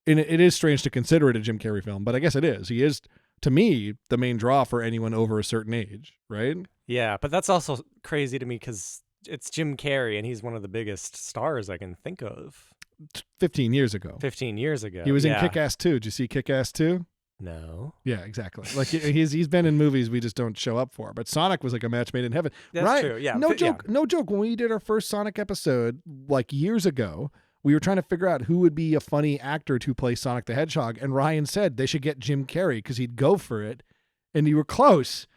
And it is strange to consider it a Jim Carrey film, but I guess it is. He is, to me, the main draw for anyone over a certain age, right? Yeah, but that's also crazy to me because it's Jim Carrey, and he's one of the biggest stars I can think of. 15 years ago. 15 years ago. He was in Kick-Ass 2. Did you see Kick-Ass 2? No. Yeah, exactly. Like he's been in movies we just don't show up for. But Sonic was like a match made in heaven. That's right? true. Yeah. No joke. No joke. When we did our first Sonic episode like years ago, we were trying to figure out who would be a funny actor to play Sonic the Hedgehog, and Ryan said they should get Jim Carrey because he'd go for it, and you were close.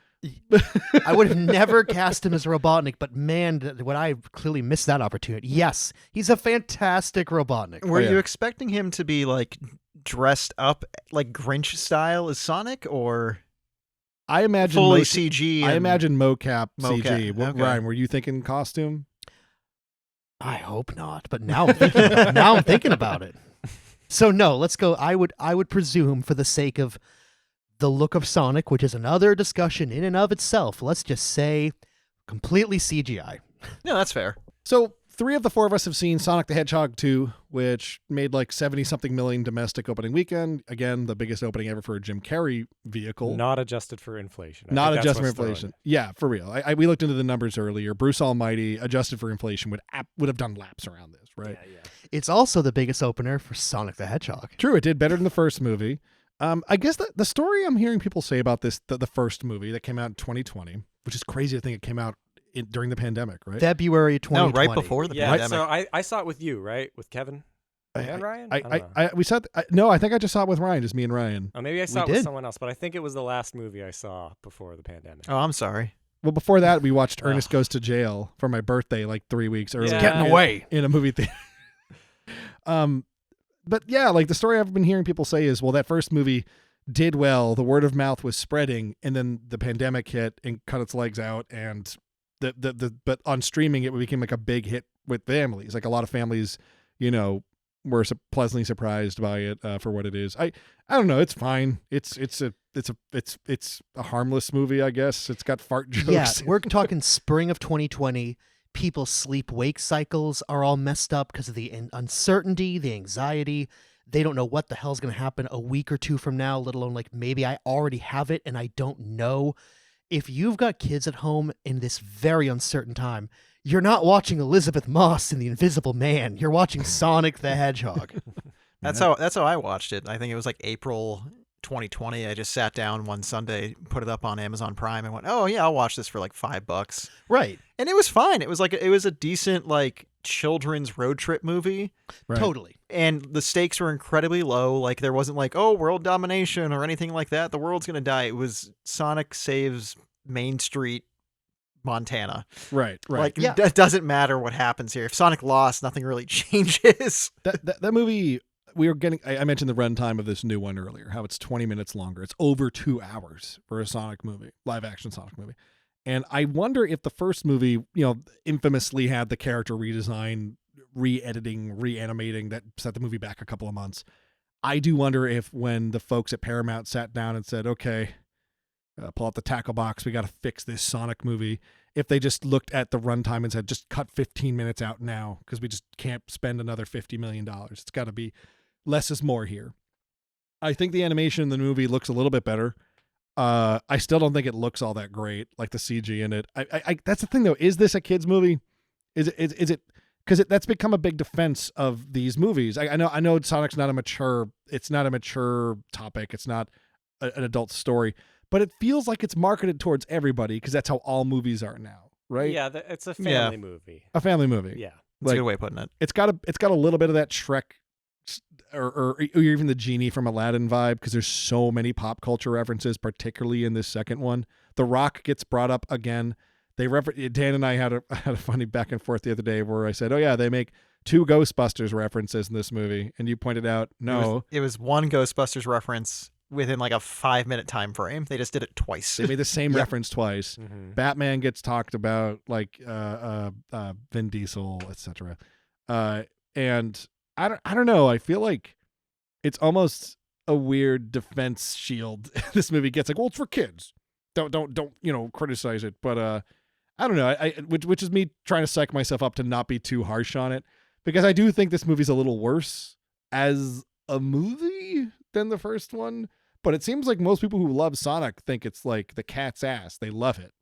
I would have never cast him as Robotnik, but man, would I clearly missed that opportunity. Yes, he's a fantastic Robotnik. Were you expecting him to be like dressed up like Grinch style as Sonic, or I imagine fully CG? I imagine mocap CG. Okay. Ryan, were you thinking costume? I hope not, but now I'm thinking about it. So no, let's go. I would presume, for the sake of the look of Sonic, which is another discussion in and of itself, let's just say completely CGI. No, that's fair. So 3 of the 4 of us have seen Sonic the Hedgehog 2, which made like 70-something million domestic opening weekend. Again, the biggest opening ever for a Jim Carrey vehicle. Not adjusted for inflation. Not adjusted for inflation. Yeah, for real. We looked into the numbers earlier. Bruce Almighty, adjusted for inflation, would have done laps around this, right? Yeah. It's also the biggest opener for Sonic the Hedgehog. True, it did better than the first movie. I guess the story I'm hearing people say about this, the first movie that came out in 2020, which is crazy to think it came out during the pandemic, right? February 2020. No, right before the pandemic. So I saw it with you, right? With Kevin and Ryan? I think I just saw it with Ryan, just me and Ryan. Oh, maybe I saw it with someone else, but I think it was the last movie I saw before the pandemic. Oh, I'm sorry. Well, before that, we watched Ernest Goes to Jail for my birthday like 3 weeks earlier. Yeah. Getting away. In a movie theater. But yeah, like the story I've been hearing people say is, well, that first movie did well, the word of mouth was spreading, and then the pandemic hit and cut its legs out, and but on streaming it became like a big hit with families. Like a lot of families, were pleasantly surprised by it for what it is. I don't know, it's fine. It's a harmless movie, I guess. It's got fart jokes. Yeah, we're talking spring of 2020. People's sleep-wake cycles are all messed up because of the uncertainty, the anxiety. They don't know what the hell's going to happen a week or 2 from now, let alone like maybe I already have it and I don't know. If you've got kids at home in this very uncertain time, you're not watching Elizabeth Moss and the Invisible Man. You're watching Sonic the Hedgehog. That's how I watched it. I think it was like April 2020. I just sat down one Sunday, put it up on Amazon Prime, and went, "Oh yeah, I'll watch this for like $5." Right. And it was fine. It was a decent like children's road trip movie. Right. Totally. And the stakes were incredibly low. Like there wasn't like, oh, world domination or anything like that. The world's gonna die. It was Sonic saves Main Street, Montana. Right. Like Yeah. It doesn't matter what happens here. If Sonic lost, nothing really changes. That movie, we were getting. I mentioned the runtime of this new one earlier. How it's 20 minutes longer. It's over 2 hours for a Sonic movie, live action Sonic movie. And I wonder if the first movie, infamously had the character redesign, re-editing, reanimating that set the movie back a couple of months. I do wonder if when the folks at Paramount sat down and said, okay, pull out the tackle box, we got to fix this Sonic movie, if they just looked at the runtime and said, just cut 15 minutes out now because we just can't spend another $50 million. It's got to be less is more here. I think the animation in the movie looks a little bit better. I still don't think it looks all that great, like the CG in it. I that's the thing though. Is this a kids movie? Is it? Because that's become a big defense of these movies. I know Sonic's not a mature. It's not a mature topic. It's not an adult story. But it feels like it's marketed towards everybody because that's how all movies are now, right? Yeah, it's a family movie. A family movie. Yeah, That's a good way of putting it. It's got a little bit of that Shrek or even the genie from Aladdin vibe because there's so many pop culture references, particularly in this second one. The Rock gets brought up again. Dan and I had a funny back and forth the other day where I said, "Oh yeah, they make 2 Ghostbusters references in this movie," and you pointed out, "No, It was one Ghostbusters reference within like a 5-minute time frame. They just did it twice. they made the same Yep. reference twice." Mhm. Batman gets talked about like Vin Diesel, etc. And I don't know. I feel like it's almost a weird defense shield. This movie gets like, well, it's for kids. Don't criticize it. But I don't know. Which is me trying to psych myself up to not be too harsh on it because I do think this movie's a little worse as a movie than the first one. But it seems like most people who love Sonic think it's like the cat's ass. They love it,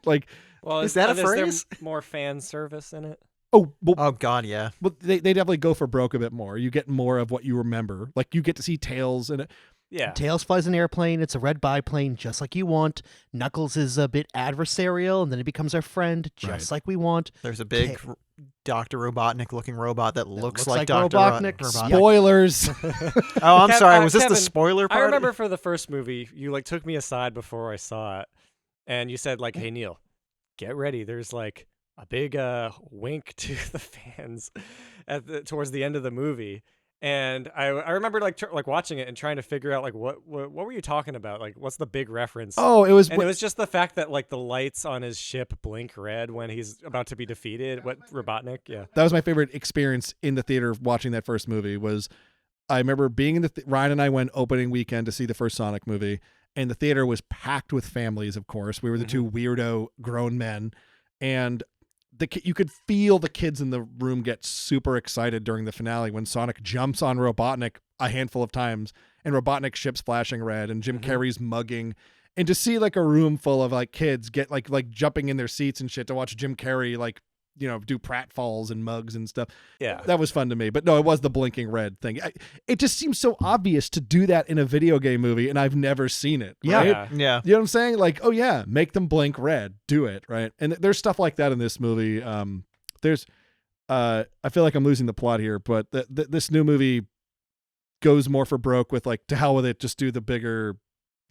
like Well, Is that a there phrase? more fan service in it? oh, well, Oh God, yeah. Well, they definitely go for broke a bit more. You get more of what you remember. Like you get to see Tails and Yeah. Tails flies an airplane. It's a red biplane, just like you want. Knuckles is a bit adversarial, and then he becomes our friend, just like we want. There's a big Okay. Dr. Robotnik looking robot that looks looks like like Dr. Robotnik. Robotnik. spoilers. Oh, I'm Kev- sorry. Was this the Kevin, spoiler part? I remember for the first movie, you like took me aside before I saw it, and you said like, "Hey Neil, get ready. There's like a big wink to the fans towards the end of the movie." And I remember like watching it and trying to figure out like what were you talking about? Like what's the big reference? Oh, it was. And it was just the fact that like the lights on his ship blink red when he's about to be defeated. What Robotnik? Yeah. That was my favorite experience in the theater watching that first movie. Was I remember being in the Ryan and I went opening weekend to see the first Sonic movie, and the theater was packed with families. Of course, we were the 2 weirdo grown men, and you could feel the kids in the room get super excited during the finale when Sonic jumps on Robotnik a handful of times and Robotnik's ship's flashing red and Jim Carrey's mugging, and to see like a room full of like kids get like jumping in their seats and shit to watch Jim Carrey like do pratfalls and mugs and stuff. Yeah. That was fun to me. But no, it was the blinking red thing. It just seems so obvious to do that in a video game movie, and I've never seen it. Yeah. Right? Yeah. You know what I'm saying? Like, oh yeah, make them blink red. Do it, right? And there's stuff like that in this movie. There's I feel like I'm losing the plot here, but this new movie goes more for broke with like, to hell with it, just do the bigger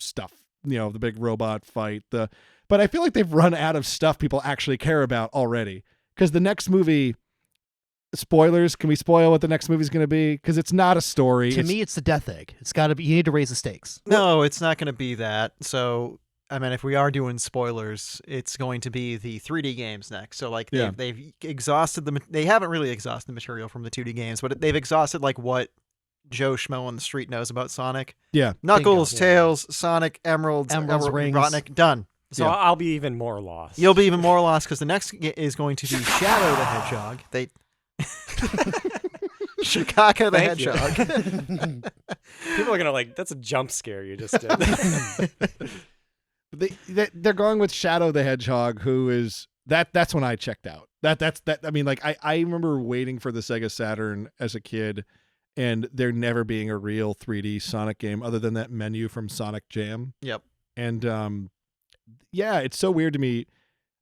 stuff. The big robot fight. But I feel like they've run out of stuff people actually care about already. Because the next movie, spoilers, can we spoil what the next movie is going to be? Because it's not a story. To me, it's the death egg. It's got to be. You need to raise the stakes. No, it's not going to be that. So, I mean, if we are doing spoilers, it's going to be the 3D games next. So, like, they've exhausted they haven't really exhausted the material from the 2D games, but they've exhausted, like, what Joe Schmo on the street knows about Sonic. Yeah. Knuckles, Bingo. Tails, Sonic, Emerald, Rings. Robotnik, done. So Yeah. I'll be even more lost. You'll be even more lost because the next is going to be Shadow the Hedgehog. Chicago the Thank you. Hedgehog. People are gonna like. That's a jump scare you just did. They're going with Shadow the Hedgehog, who is that's when I checked out. I mean, like I remember waiting for the Sega Saturn as a kid, and there never being a real 3D Sonic game other than that menu from Sonic Jam. Yep. And yeah, it's so weird to me.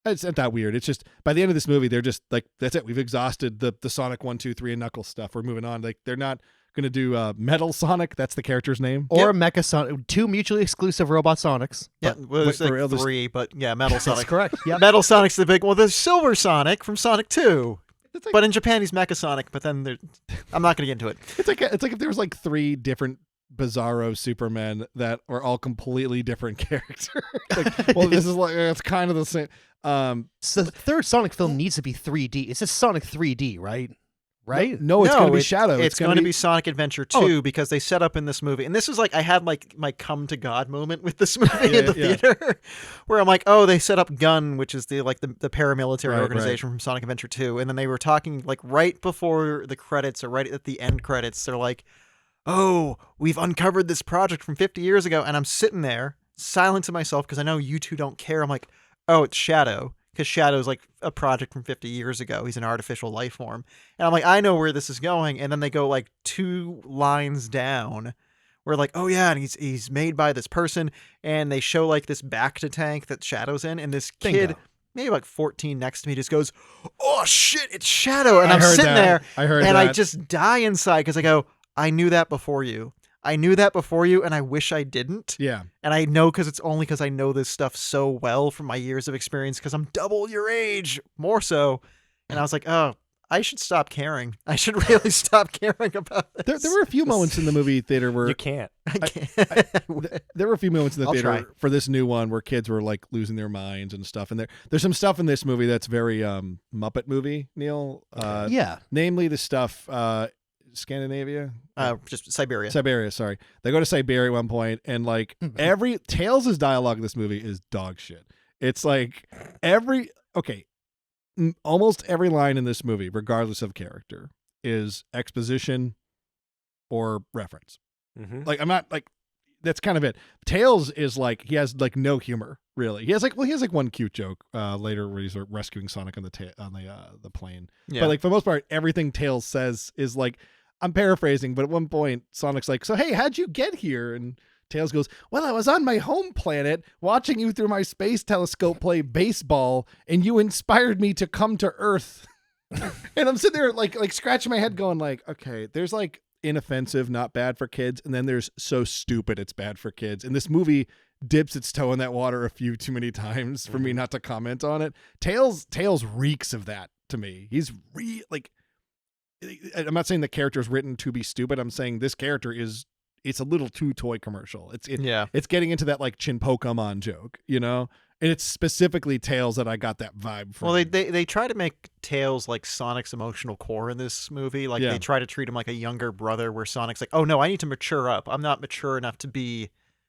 It's not that weird. It's just by the end of this movie, they're just like, that's it. We've exhausted the Sonic 1, 2, 3 and Knuckles stuff. We're moving on. Like they're not going to do Metal Sonic. That's the character's name. Or Mecha Sonic. 2 mutually exclusive Robot Sonics. Yeah, well, there's for real, like 3, but yeah, Metal That's Sonic. correct. Yep. Metal Sonic's the big. Well, there's Silver Sonic from Sonic 2, It's like, but in Japan he's Mecha Sonic. But then I'm not going to get into it. it's like if there was like 3 different bizarro Supermen that are all completely different characters. Like, well, this is like it's kind of the same. So the third Sonic film needs to be 3D. It's just Sonic 3D, right? Right? No, it's going to be Shadow. It's going to be Sonic Adventure 2 because they set up in this movie. And this is like, I had like my come to God moment with this movie in the theater where I'm like, oh, they set up Gun, which is the paramilitary organization from Sonic Adventure 2. And then they were talking like right before the credits or right at the end credits. They're like, oh, we've uncovered this project from 50 years ago. And I'm sitting there silent to myself because I know you two don't care. I'm like, oh, it's Shadow. Because Shadow's like a project from 50 years ago. He's an artificial life form. And I'm like, I know where this is going. And then they go like 2 lines down where like, oh yeah, and he's made by this person. And they show like this Bacta tank that Shadow's in. And this kid, maybe like 14 next to me, just goes, oh shit, it's Shadow. And I'm sitting there and I just die inside because I go, I knew that before you. I knew that before you, and I wish I didn't. Yeah. And I know because it's only because I know this stuff so well from my years of experience because I'm double your age, more so. And I was like, oh, I should stop caring. I should really stop caring about this. There were a few moments in the movie theater where... You can't. I can't. There were a few moments in the theater try. for this new one where kids were like losing their minds and stuff. And there's some stuff in this movie that's very Muppet movie, Neil. Yeah. Namely the stuff... Scandinavia? Just Siberia. Siberia, sorry. They go to Siberia at one point, and like Tails' dialogue in this movie is dog shit. It's like almost every line in this movie, regardless of character, is exposition or reference. Mm-hmm. Like I'm not like that's kind of it. Tails is like he has like no humor really. He has like one cute joke later where he's rescuing Sonic on the plane. Yeah. But like for the most part, everything Tails says is like. I'm paraphrasing, but at one point, Sonic's like, so, hey, how'd you get here? And Tails goes, well, I was on my home planet watching you through my space telescope play baseball, and you inspired me to come to Earth. And I'm sitting there like scratching my head going like, okay, there's like inoffensive, not bad for kids. And then there's so stupid, it's bad for kids. And this movie dips its toe in that water a few too many times for me not to comment on it. Tails reeks of that to me. He's I'm not saying the character is written to be stupid. I'm saying this character it's a little too toy commercial. It's getting into that like Chin Pokemon joke, you know? And it's specifically Tails that I got that vibe from. Well, they try to make Tails like Sonic's emotional core in this movie. Like they try to treat him like a younger brother where Sonic's like, oh no, I need to mature up. I'm not mature enough to be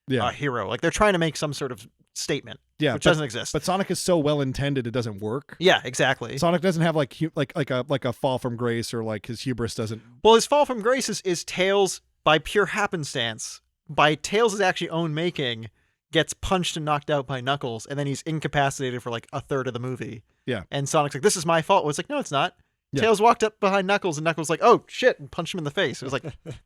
a hero. Like they're trying to make some sort of statement, which doesn't exist. But Sonic is so well intended, it doesn't work. Yeah, exactly. Sonic doesn't have like a fall from grace or like his hubris doesn't. Well, his fall from grace is Tails by pure happenstance, by Tails' actually own making, gets punched and knocked out by Knuckles, and then he's incapacitated for like a third of the movie. Yeah. And Sonic's like, this is my fault. Well, it's like, no, it's not. Yeah. Tails walked up behind Knuckles, and Knuckles was like, oh, shit, and punched him in the face. It was like,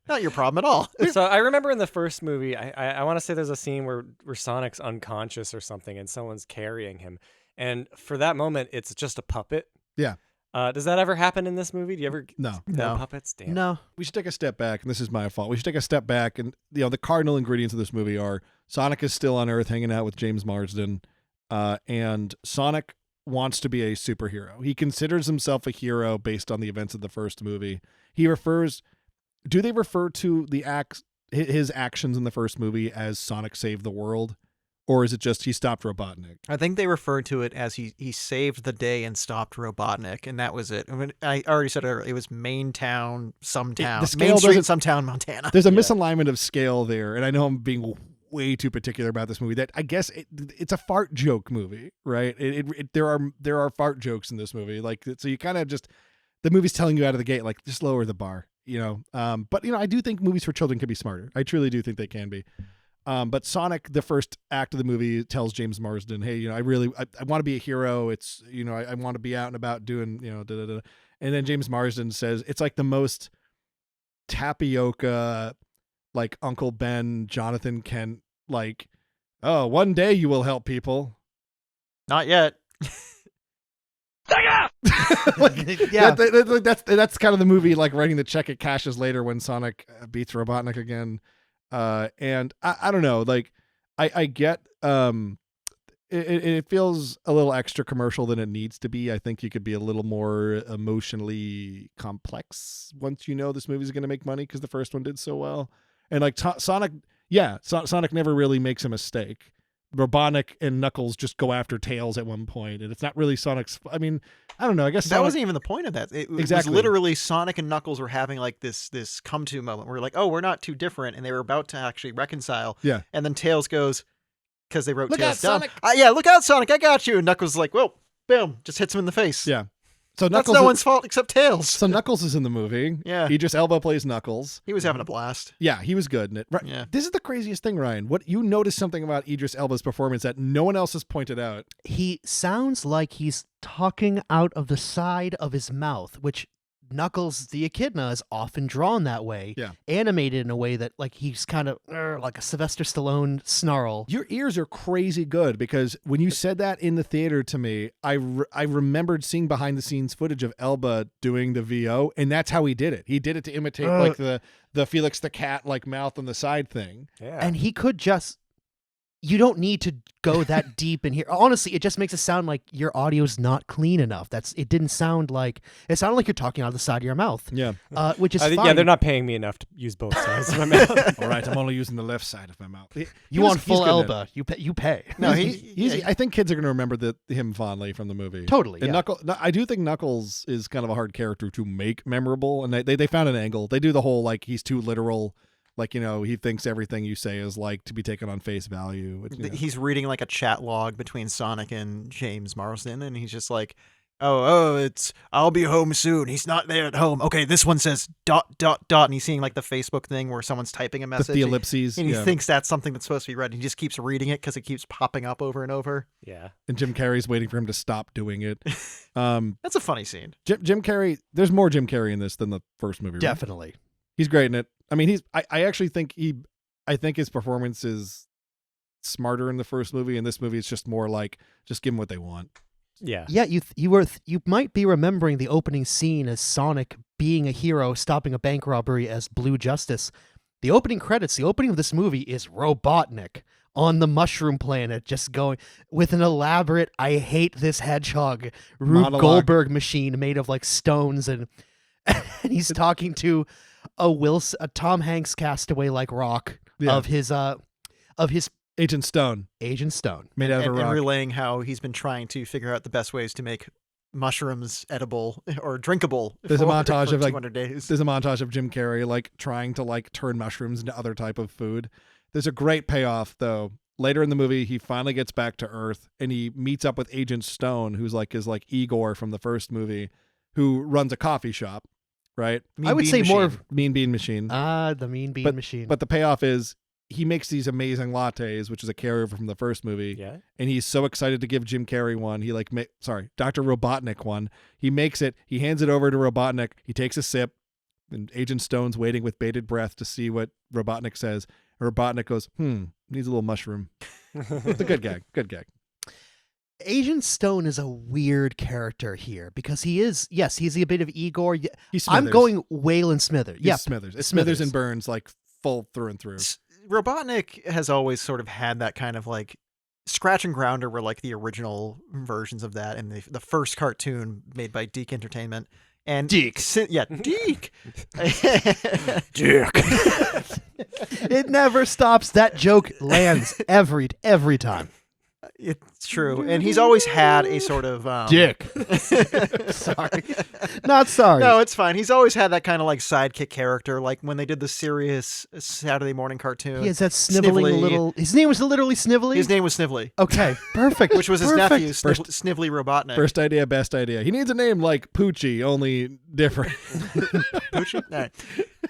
not your problem at all. So I remember in the first movie, I want to say there's a scene where Sonic's unconscious or something, and someone's carrying him. And for that moment, it's just a puppet. Yeah. Does that ever happen in this movie? Do you ever... No puppets? Damn. No. We should take a step back, and this is my fault. We should take a step back, and the cardinal ingredients of this movie are Sonic is still on Earth hanging out with James Marsden, and Sonic wants to be a superhero. He considers himself a hero based on the events of the first movie. Do they refer to his actions in the first movie as Sonic saved the world? Or is it just he stopped Robotnik? I think they referred to it as he saved the day and stopped Robotnik, and that was it. I mean, I already said it was Main Town, some town. Main Street, some town, Montana. There's a misalignment of scale there, and I know I'm being way too particular about this movie. That I guess it's a fart joke movie, right? There are fart jokes in this movie, like so you kind of just the movie's telling you out of the gate, like just lower the bar, you know. But you know, I do think movies for children can be smarter. I truly do think they can be. But Sonic, the first act of the movie, tells James Marsden, hey, you know, I want to be a hero. It's, you know, I want to be out and about doing, you know, da, da, da. And then James Marsden says, it's like the most tapioca, like Uncle Ben, Jonathan Kent, like, oh, one day you will help people. Not yet. Yeah. That's kind of the movie, like writing the check it cashes later when Sonic beats Robotnik again. And I don't know, like I get it feels a little extra commercial than it needs to be. I think you could be a little more emotionally complex once you know this movie's going to make money because the first one did so well. And like Sonic, Sonic never really makes a mistake. Robotnik and Knuckles just go after Tails at one point, and it's not really Sonic's. I mean, I don't know. I guess that Sonic, wasn't even the point of that. It was literally Sonic and Knuckles were having like this come to moment where like, oh, we're not too different, and they were about to actually reconcile. Yeah. And then Tails goes, because they wrote Look Tails out, down. Sonic! Yeah, look out, Sonic! I got you. And Knuckles is like, whoa, boom, just hits him in the face. Yeah. So That's Knuckles no one's fault except Tails. So Knuckles is in the movie. Yeah. Idris Elba plays Knuckles. He was having a blast. Yeah, he was good in it. Right. Yeah. This is the craziest thing, Ryan. What you noticed something about Idris Elba's performance that no one else has pointed out. He sounds like he's talking out of the side of his mouth, which Knuckles the Echidna is often drawn that way. Yeah. Animated in a way that like he's kind of like a Sylvester Stallone snarl. Your ears are crazy good because when you said that in the theater to me, I remembered seeing behind the scenes footage of Elba doing the VO, and that's how he did it. He did it to imitate like the Felix the Cat like mouth on the side thing. Yeah. And he could just. You don't need to go that deep in here. Honestly, it just makes it sound like your audio's not clean enough. It didn't sound like it sounded like you're talking out of the side of your mouth. Yeah. Which is fine. Yeah, they're not paying me enough to use both sides of my mouth. All right, I'm only using the left side of my mouth. You want full he's good in it. Elba. You pay. No, I think kids are going to remember him fondly from the movie. Totally. And Yeah. I do think Knuckles is kind of a hard character to make memorable, and they found an angle. They do the whole like he's too literal, like he thinks everything you say is like to be taken on face value. He's reading like a chat log between Sonic and James Marsden, and he's just like, oh, it's I'll be home soon. He's not there at home. Okay, this one says ... and he's seeing like the Facebook thing where someone's typing a message. The ellipses. And he thinks that's something that's supposed to be read. And he just keeps reading it because it keeps popping up over and over. Yeah. And Jim Carrey's waiting for him to stop doing it. That's a funny scene. Jim Carrey, there's more Jim Carrey in this than the first movie. Right? Definitely. He's great in it. I mean, I actually think I think his performance is smarter in the first movie. In this movie, it's just more like, just give them what they want. Yeah. Yeah, you might be remembering the opening scene as Sonic being a hero, stopping a bank robbery as Blue Justice. The opening credits, the opening of this movie is Robotnik on the Mushroom Planet, just going with an elaborate "I hate this hedgehog" Rube Monologue. Goldberg machine made of like stones, and he's talking to a Tom Hanks castaway like rock of his Agent Stone, made out of a and rock. relaying how he's been trying to figure out the best ways to make mushrooms edible or drinkable. There's a montage of like 200 days. There's a montage of Jim Carrey like trying to like turn mushrooms into other type of food. There's a great payoff though. Later in the movie, he finally gets back to Earth and he meets up with Agent Stone, who's like Igor from the first movie, who runs a coffee shop. Right? I would say more of Mean Bean Machine. the Mean Bean Machine. But the payoff is he makes these amazing lattes, which is a carryover from the first movie. Yeah. And he's so excited to give Jim Carrey one. He Dr. Robotnik one. He makes it. He hands it over to Robotnik. He takes a sip. And Agent Stone's waiting with bated breath to see what Robotnik says. And Robotnik goes, needs a little mushroom. It's a good gag. Good gag. Agent Stone is a weird character here because he's a bit of Igor. He's Smithers. I'm going Waylon Smithers. He's Yeah, Smithers. It's Smithers and Burns like full through and through. Robotnik has always sort of had that kind of like Scratch and Grounder were like the original versions of that in the first cartoon made by Deke Entertainment. And Deke. Deke. Dick. It never stops. That joke lands every time. It's true. And he's always had a sort of Dick. Sorry. Not sorry. No, it's fine. He's always had that kind of like sidekick character, like when they did the serious Saturday morning cartoon. He has that sniveling Snively. little. His name was literally Snively. His name was Snively. Okay, perfect. Which was his Perfect. nephew, Snively Robotnik. First idea, best idea. He needs a name like Poochie, only different. Poochie? All right.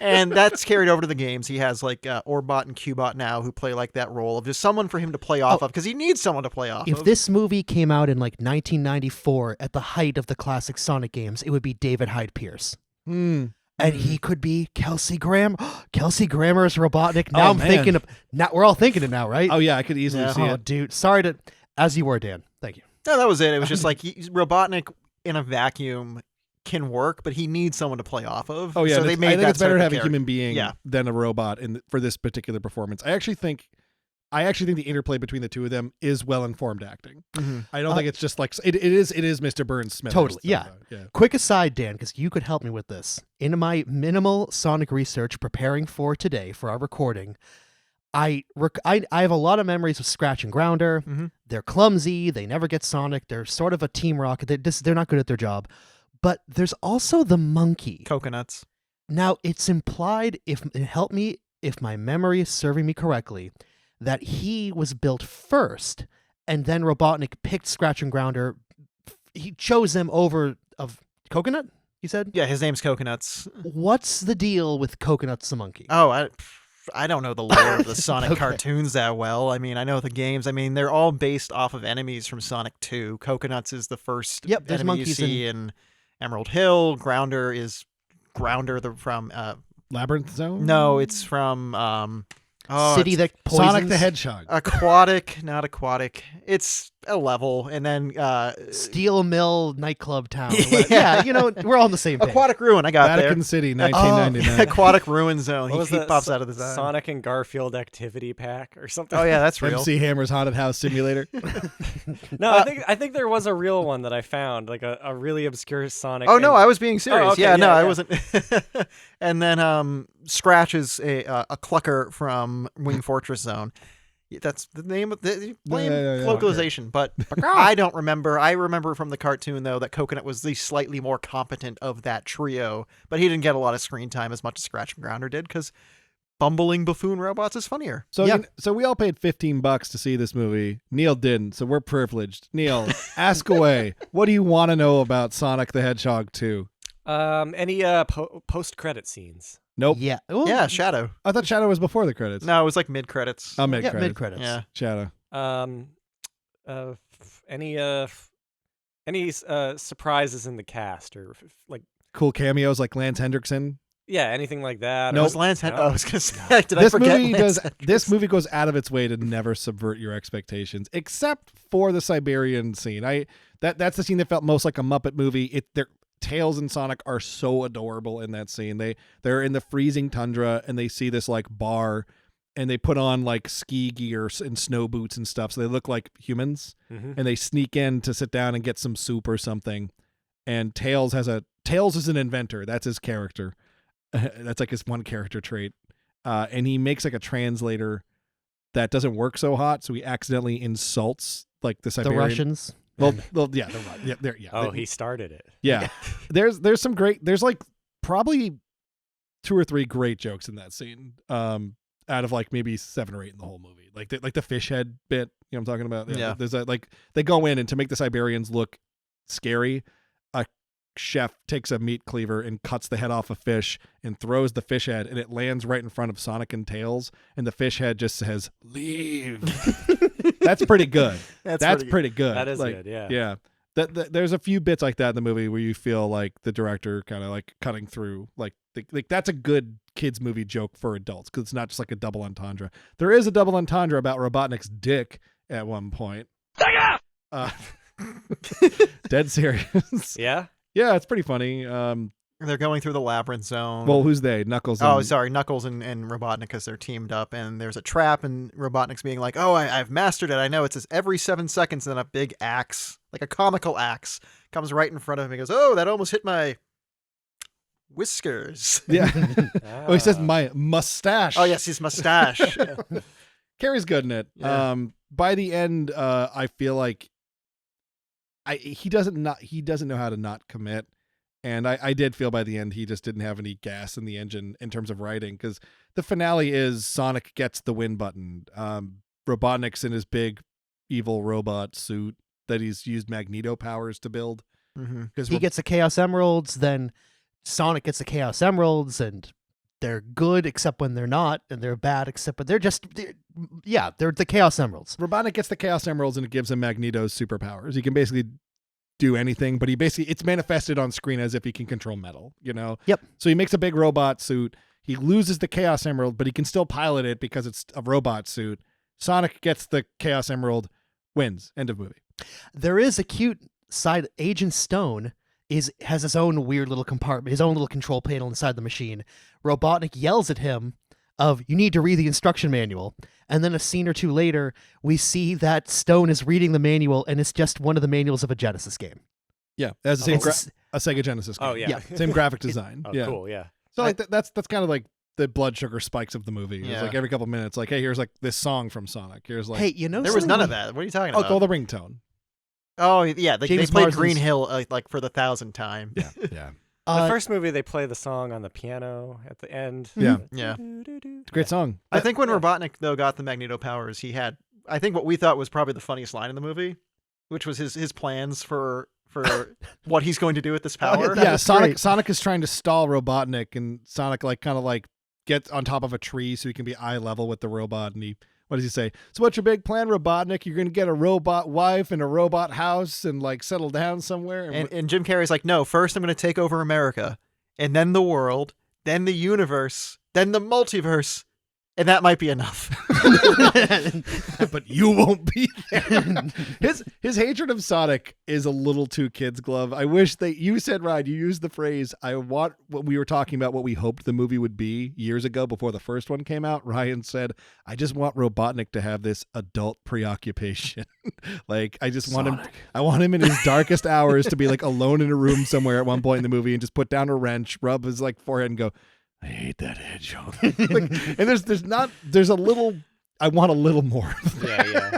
And that's carried over to the games. He has like Orbot and Cubot now who play like that role of just someone for him to play off of because he needs someone to play off If of. this movie came out in like 1994 at the height of the classic Sonic games, it would be David Hyde Pierce. And he could be Kelsey Grammer. Kelsey Grammer is Robotnik. Now Oh, I'm man. thinking of. Now we're all thinking it now, right? Oh yeah, I could easily Yeah. see Oh, it. dude. Sorry to. As you were, Dan. Thank you. No, that was it. It was just like Robotnik in a vacuum can work, but he needs someone to play off of. Oh yeah, so and they it's- made I think that it's better sort to of have a character. human being Yeah. than a robot for this particular performance. I actually think I actually think the interplay between the two of them is well-informed acting. Mhm. I don't think it's just like it is Mr. Burns Smith. Totally, yeah. Quick aside, Dan, because you could help me with this. In my minimal Sonic research preparing for today, for our recording, I have a lot of memories of Scratch and Grounder. Mhm. They're clumsy. They never get Sonic. They're sort of a Team Rocket. They're not good at their job. But there's also the monkey. Coconuts. Now, it's implied, help me if my memory is serving me correctly, that he was built first, and then Robotnik picked Scratch and Grounder. He chose them over of Coconut, you said? Yeah, his name's Coconuts. What's the deal with Coconuts the monkey? Oh, I don't know the lore of the Sonic Okay. cartoons that well. I mean, I know the games. I mean, they're all based off of enemies from Sonic 2. Coconuts is the first Yep, there's enemy you monkeys see in Emerald Hill. Grounder is from Labyrinth Zone? no, it's from City it's that poisons? Sonic the Hedgehog. aquatic, not aquatic. It's a level, and then Steel Mill nightclub town. Yeah. You know, we're all on the same page. Aquatic Ruin. I got Vatican there. City, 1999. Aquatic Ruin Zone. What was He that? pops out of the side. Sonic and Garfield Activity Pack or something. Oh yeah, that's real. MC Hammer's Haunted House Simulator. No, I think there was a real one that I found, like a really obscure Sonic. Oh no, and- I was being serious. okay, yeah, no, yeah, I yeah. wasn't. And then Scratch is a clucker from Wing Fortress Zone. That's the name of the lame yeah, localization, but I don't remember. I remember from the cartoon though that Coconut was the slightly more competent of that trio, but he didn't get a lot of screen time as much as Scratch and Grounder did because bumbling buffoon robots is funnier. So, Yeah. so we all paid $15 to see this movie. Neil didn't, so we're privileged. Neil, ask away. What do you want to know about Sonic the Hedgehog 2? Any post-credit scenes? Nope. Yeah. Well, Yeah, Shadow. I thought Shadow was before the credits. No, it was like mid credits. Oh, mid Yeah, credits. mid-credits. Yeah. Shadow. Any surprises in the cast or like Cool cameos like Lance Hendrickson. anything like that? Nope. Was Lance Hen- No. I was gonna say, did I This forget? movie Lance does. Hendrickson? This movie goes out of its way to never subvert your expectations, except for the Siberian scene. That's the scene that felt most like a Muppet movie. Tails and Sonic are so adorable in that scene. They're in the freezing tundra and they see this like bar, and they put on like ski gear and snow boots and stuff, so they look like humans. Mhm. And they sneak in to sit down and get some soup or something. And Tails is an inventor. That's his character. That's like his one character trait. And he makes like a translator that doesn't work so hot, so he accidentally insults like the The Siberian. Russians. Well, yeah, yeah. Oh, he started it. Yeah. There's some great. There's like probably 2 or 3 great jokes in that scene. Out of like maybe 7 or 8 in the whole movie. Like the fish head bit. You know what I'm talking about? Yeah. There's that like they go in, and to make the Siberians look scary, a chef takes a meat cleaver and cuts the head off a fish and throws the fish head, and it lands right in front of Sonic and Tails, and the fish head just says "Leave." That's pretty good. That's pretty good. That is Like, good. Yeah. Yeah. There's a few bits like that in the movie where you feel like the director kind of like cutting through, like that's a good kids movie joke for adults because it's not just like a double entendre. There is a double entendre about Robotnik's dick at one point. Dead serious. Yeah. Yeah, it's pretty funny. They're going through the labyrinth zone. Well, who's they? Knuckles. Oh, and- sorry, Knuckles and Robotnik, because they're teamed up, and there's a trap, and Robotnik's being like, "Oh, I've mastered it. I know it's this every 7 seconds." And then a big axe, like a comical axe, comes right in front of him. He goes, "Oh, that almost hit my whiskers." Yeah. Oh, he says Ah. my mustache. Oh yes, his mustache. Carrie's good in it. Yeah. By the end, I feel like he doesn't know how to not commit. And I did feel by the end he just didn't have any gas in the engine in terms of writing, because the finale is Sonic gets the win button. Robotnik's in his big evil robot suit that he's used Magneto powers to build. Mm-hmm. Because He gets the Chaos Emeralds, then Sonic gets the Chaos Emeralds, and they're good except when they're not, and they're bad except when they're the Chaos Emeralds. Robotnik gets the Chaos Emeralds and it gives him Magneto's superpowers. He can basically do anything, but it's manifested on screen as if he can control metal, you know? Yep. So he makes a big robot suit. He loses the Chaos Emerald, but he can still pilot it because it's a robot suit. Sonic gets the Chaos Emerald, wins. End of movie. There is a cute side. Agent Stone has his own weird little compartment, his own little control panel inside the machine. Robotnik yells at him of you need to read the instruction manual. And then a scene or two later, we see that Stone is reading the manual, and it's just one of the manuals of a Genesis game. Yeah, it has the same It's- a Sega Genesis game. Oh yeah. Same graphic design. Oh yeah. cool. Yeah. So like that's kind of like the blood sugar spikes of the movie. It's Yeah. like every couple minutes, like, hey, here's like this song from Sonic. Here's like, Hey, you know, There was none something of that. What are you talking oh, about? call the ringtone. Oh yeah, they James played Marsden's- Green Hill like for the 1,000th time. Yeah, yeah, The first movie, they play the song on the piano at the end. yeah. Yeah. It's a great song. I think when Robotnik though got the Magneto powers, he had I think what we thought was probably the funniest line in the movie, which was his plans for what he's going to do with this power. That Yeah, was Sonic. great. Sonic is trying to stall Robotnik, and Sonic like kind of like gets on top of a tree so he can be eye level with the robot. And he, what does he say? So what's your big plan, Robotnik? You're gonna get a robot wife and a robot house and like settle down somewhere. And Jim Carrey's like, no, first I'm going to take over America, and then the world, then the universe, then the multiverse, and that might be enough. but you won't be there. His hatred of Sonic is a little too kid's glove. I wish you said, Ryan, you used the phrase, I want what we were talking about, what we hoped the movie would be years ago before the first one came out. Ryan said, I just want Robotnik to have this adult preoccupation. Like, I just want him, I want him in his darkest hours to be like alone in a room somewhere at one point in the movie and just put down a wrench, rub his like forehead and go, I hate that hedgehog. Like, and there's a little, I want a little more. Yeah.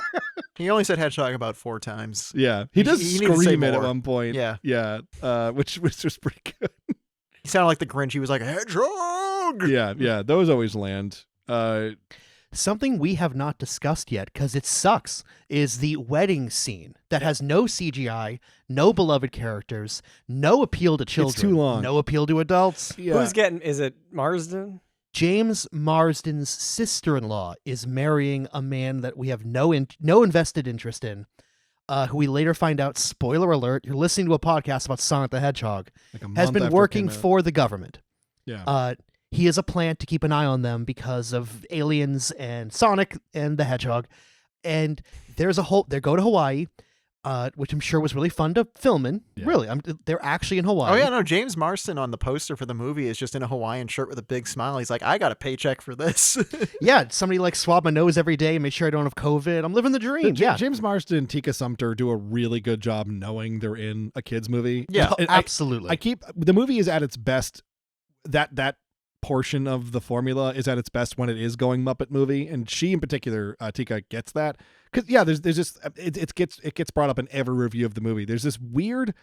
He only said hedgehog about 4 times. Yeah, he does He needs to say scream it at more. one point. Yeah. Which was pretty good. He sounded like the Grinch. He was like, hedgehog! Yeah, those always land. Something we have not discussed yet, because it sucks, is the wedding scene that has no CGI, no beloved characters, no appeal to children. too long. No appeal to adults. Yeah, Who's getting? Is it Marsden? James Marsden's sister-in-law is marrying a man that we have no invested interest in, who we later find out, spoiler alert, you're listening to a podcast about Sonic the Hedgehog, like a has month been after it working came out. for the government. Yeah, He is a plant to keep an eye on them because of aliens and Sonic and the Hedgehog. And there's they go to Hawaii, which I'm sure was really fun to film in. Yeah. Really, they're actually in Hawaii. Oh, yeah, no, James Marsden on the poster for the movie is just in a Hawaiian shirt with a big smile. He's like, I got a paycheck for this. Yeah, somebody like swab my nose every day and make sure I don't have COVID. I'm living the dream. Yeah, James Marsden and Tika Sumpter do a really good job knowing they're in a kids movie. Yeah, And absolutely. the movie is at its best. That portion of the formula is at its best when it is going Muppet movie, and she in particular, Tika, gets that because there's just it gets brought up in every review of the movie. There's this weird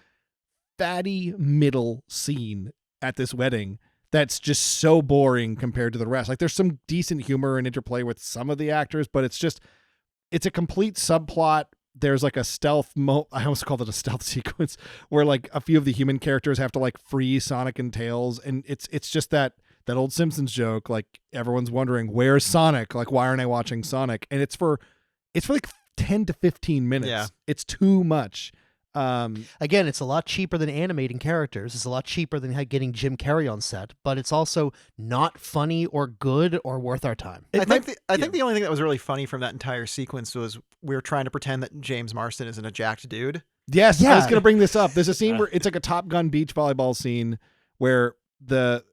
fatty middle scene at this wedding that's just so boring compared to the rest. Like there's some decent humor and interplay with some of the actors, but it's a complete subplot. There's like a stealth I almost called it a stealth sequence where like a few of the human characters have to like free Sonic and Tails, and it's just that old Simpsons joke, like everyone's wondering where's Sonic, like why aren't I watching Sonic, and it's for like 10 to 15 minutes. Yeah. It's too much. Again, it's a lot cheaper than animating characters. It's a lot cheaper than getting Jim Carrey on set, but it's also not funny or good or worth our time. I think the only thing that was really funny from that entire sequence was we were trying to pretend that James Marsden isn't a jacked dude. Yes, I Yeah. was going to bring this up. There's a scene where it's like a Top Gun beach volleyball scene where the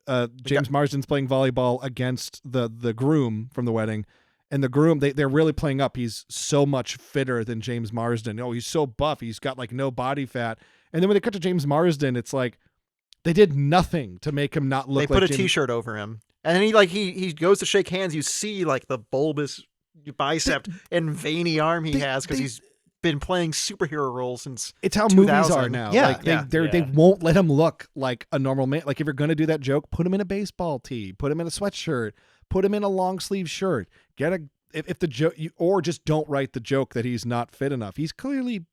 James Marsden's playing volleyball against the groom from the wedding, and the groom they're really playing up. He's so much fitter than James Marsden. Oh, he's so buff. He's got like no body fat. And then when they cut to James Marsden, it's like they did nothing to make him not look. They put like a James- T-shirt over him, and then he goes to shake hands. You see like the bulbous bicep and veiny arm he has because he's been playing superhero roles since It's how movies 2000. are now. Yeah, like yeah. they won't let him look like a normal man. Like if you're gonna do that joke, put him in a baseball tee, put him in a sweatshirt, put him in a long sleeve shirt. If the joke, or just don't write the joke that he's not fit enough. He's clearly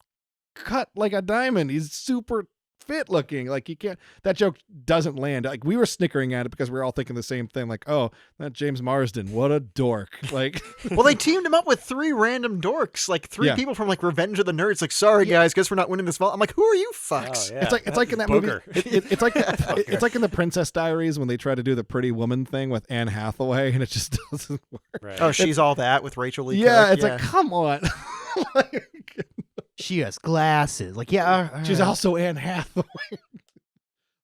cut like a diamond. He's super fit looking. Like you can't. That joke doesn't land. Like we were snickering at it because we were all thinking the same thing. Like, oh, that James Marsden, what a dork. Like, Well, they teamed him up with 3 random dorks, like 3 Yeah. people from like Revenge of the Nerds. Like, sorry guys, guess we're not winning this vault. I'm like, who are you fucks? Oh, yeah. it's like in that Booger. movie. It's like it's like in the Princess Diaries when they try to do the Pretty Woman thing with Anne Hathaway, and it just doesn't work. Right. Oh, she's all that with Rachel Lee Yeah, Cook. it's like, come on. Like, She has glasses. Like, yeah. she's also Anne Hathaway.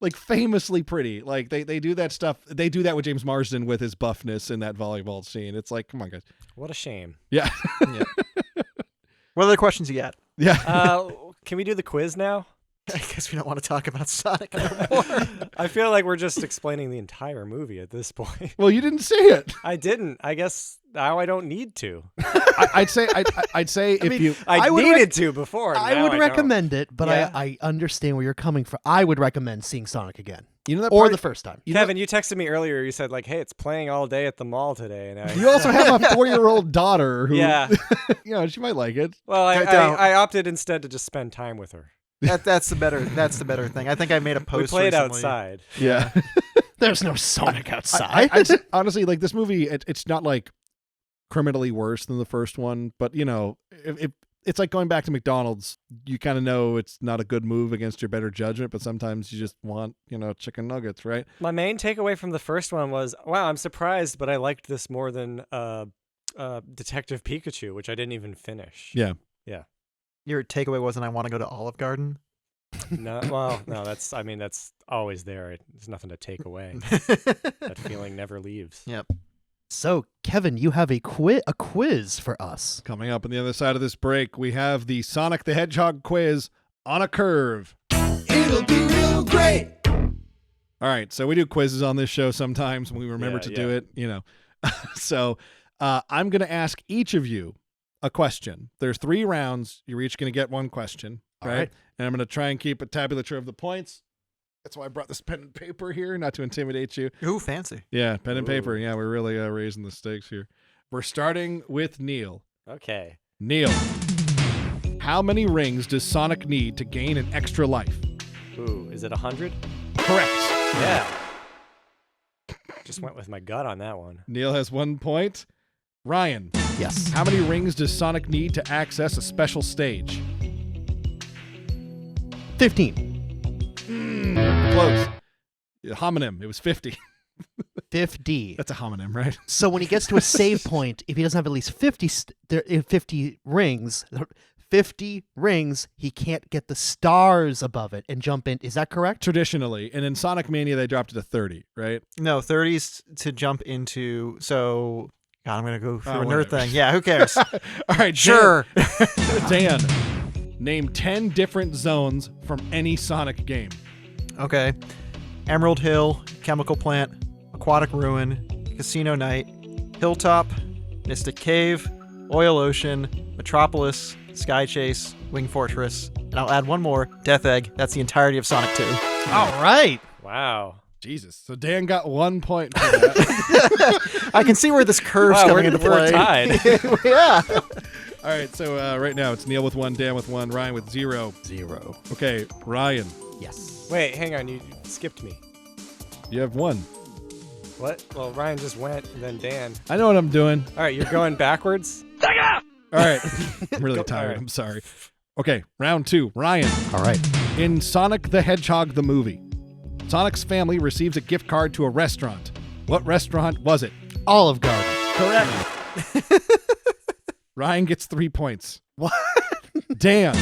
like famously pretty. Like they do that stuff. They do that with James Marsden with his buffness in that volleyball scene. It's like, come on, guys. What a shame. Yeah. Yeah. What other questions you got? Yeah. Can we do the quiz now? I guess we don't want to talk about Sonic no more. I feel like we're just explaining the entire movie at this point. Well, you didn't see it. I didn't. I guess now I don't need to. I'd say if you. I would needed to before. I now would don't. recommend it, but Yeah. I understand where you're coming from. I would recommend seeing Sonic again, You know that or part- the first time. Kevin, you texted me earlier. You said like, "Hey, it's playing all day at the mall today." And I, You also have a 4-year-old daughter who, yeah. you know, she might like it. Well, Don't. I opted insteed to just spend time with her. That's the better thing. I think I made a post. We played recently. outside. Yeah. There's no Sonic outside. I'd say, honestly, like this movie, it's not like criminally worse than the first one, but you know, if it's like going back to McDonald's. You kind of know it's not a good move against your better judgment, but sometimes you just want, you know, chicken nuggets, right? My main takeaway from the first one was, wow, I'm surprised, but I liked this more than Detective Pikachu, which I didn't even finish. Yeah. Your takeaway wasn't I want to go to Olive Garden. No, well, no, that's always there. There's nothing to take away. That feeling never leaves. Yep. So, Kevin, you have a quiz for us. Coming up on the other side of this break, we have the Sonic the Hedgehog quiz on a curve. It'll be real great. All right, so we do quizzes on this show sometimes when we remember Yeah, to do yeah. it, you know. So I'm going to ask each of you a question. There's 3 rounds. You're each going to get one question, All right? right. And I'm going to try and keep a tabulature of the points. That's why I brought this pen and paper here, not to intimidate you. Ooh, fancy. Yeah, pen and paper. Ooh. Yeah, we're really raising the stakes here. We're starting with Neil. Okay. Neil, how many rings does Sonic need to gain an extra life? Ooh, is it 100? Correct. Yeah. Just went with my gut on that one. Neil has 1 point. Ryan, Yes. how many rings does Sonic need to access a special stage? 15. Close. Homonym. It was 50. 50. That's a homonym, right? So when he gets to a save point, if he doesn't have at least 50 rings, he can't get the stars above it and jump in. Is that correct? Traditionally. And in Sonic Mania, they dropped it to 30, right? No, 30s to jump into. So, God, I'm gonna go through a whatever. nerd thing. Yeah, who cares? All right. Sure. Dan, name 10 different zones from any Sonic game. Okay. Emerald Hill, Chemical Plant, Aquatic Ruin, Casino Night, Hilltop, Mystic Cave, Oil Ocean, Metropolis, Sky Chase, Wing Fortress, and I'll add one more, Death Egg. That's the entirety of Sonic 2. All right. Wow. Jesus. So Dan got 1 point for that. I can see where this curve's Wow, coming we're- into we're play. tied. Yeah. All right. So right now it's Neil with 1, Dan with 1, Ryan with 0. 0. Okay. Ryan, Yes. Wait, hang on. You skipped me. you have 1. What? Well, Ryan just went, and then Dan. I know what I'm doing. All right, you're going backwards? All right. I'm really Go- tired. all right. I'm sorry. Okay. Round 2. Ryan. All right. In Sonic the Hedgehog the movie, Sonic's family receives a gift card to a restaurant. What restaurant was it? Olive Garden. Correct. Ryan gets 3 points. What? Dan.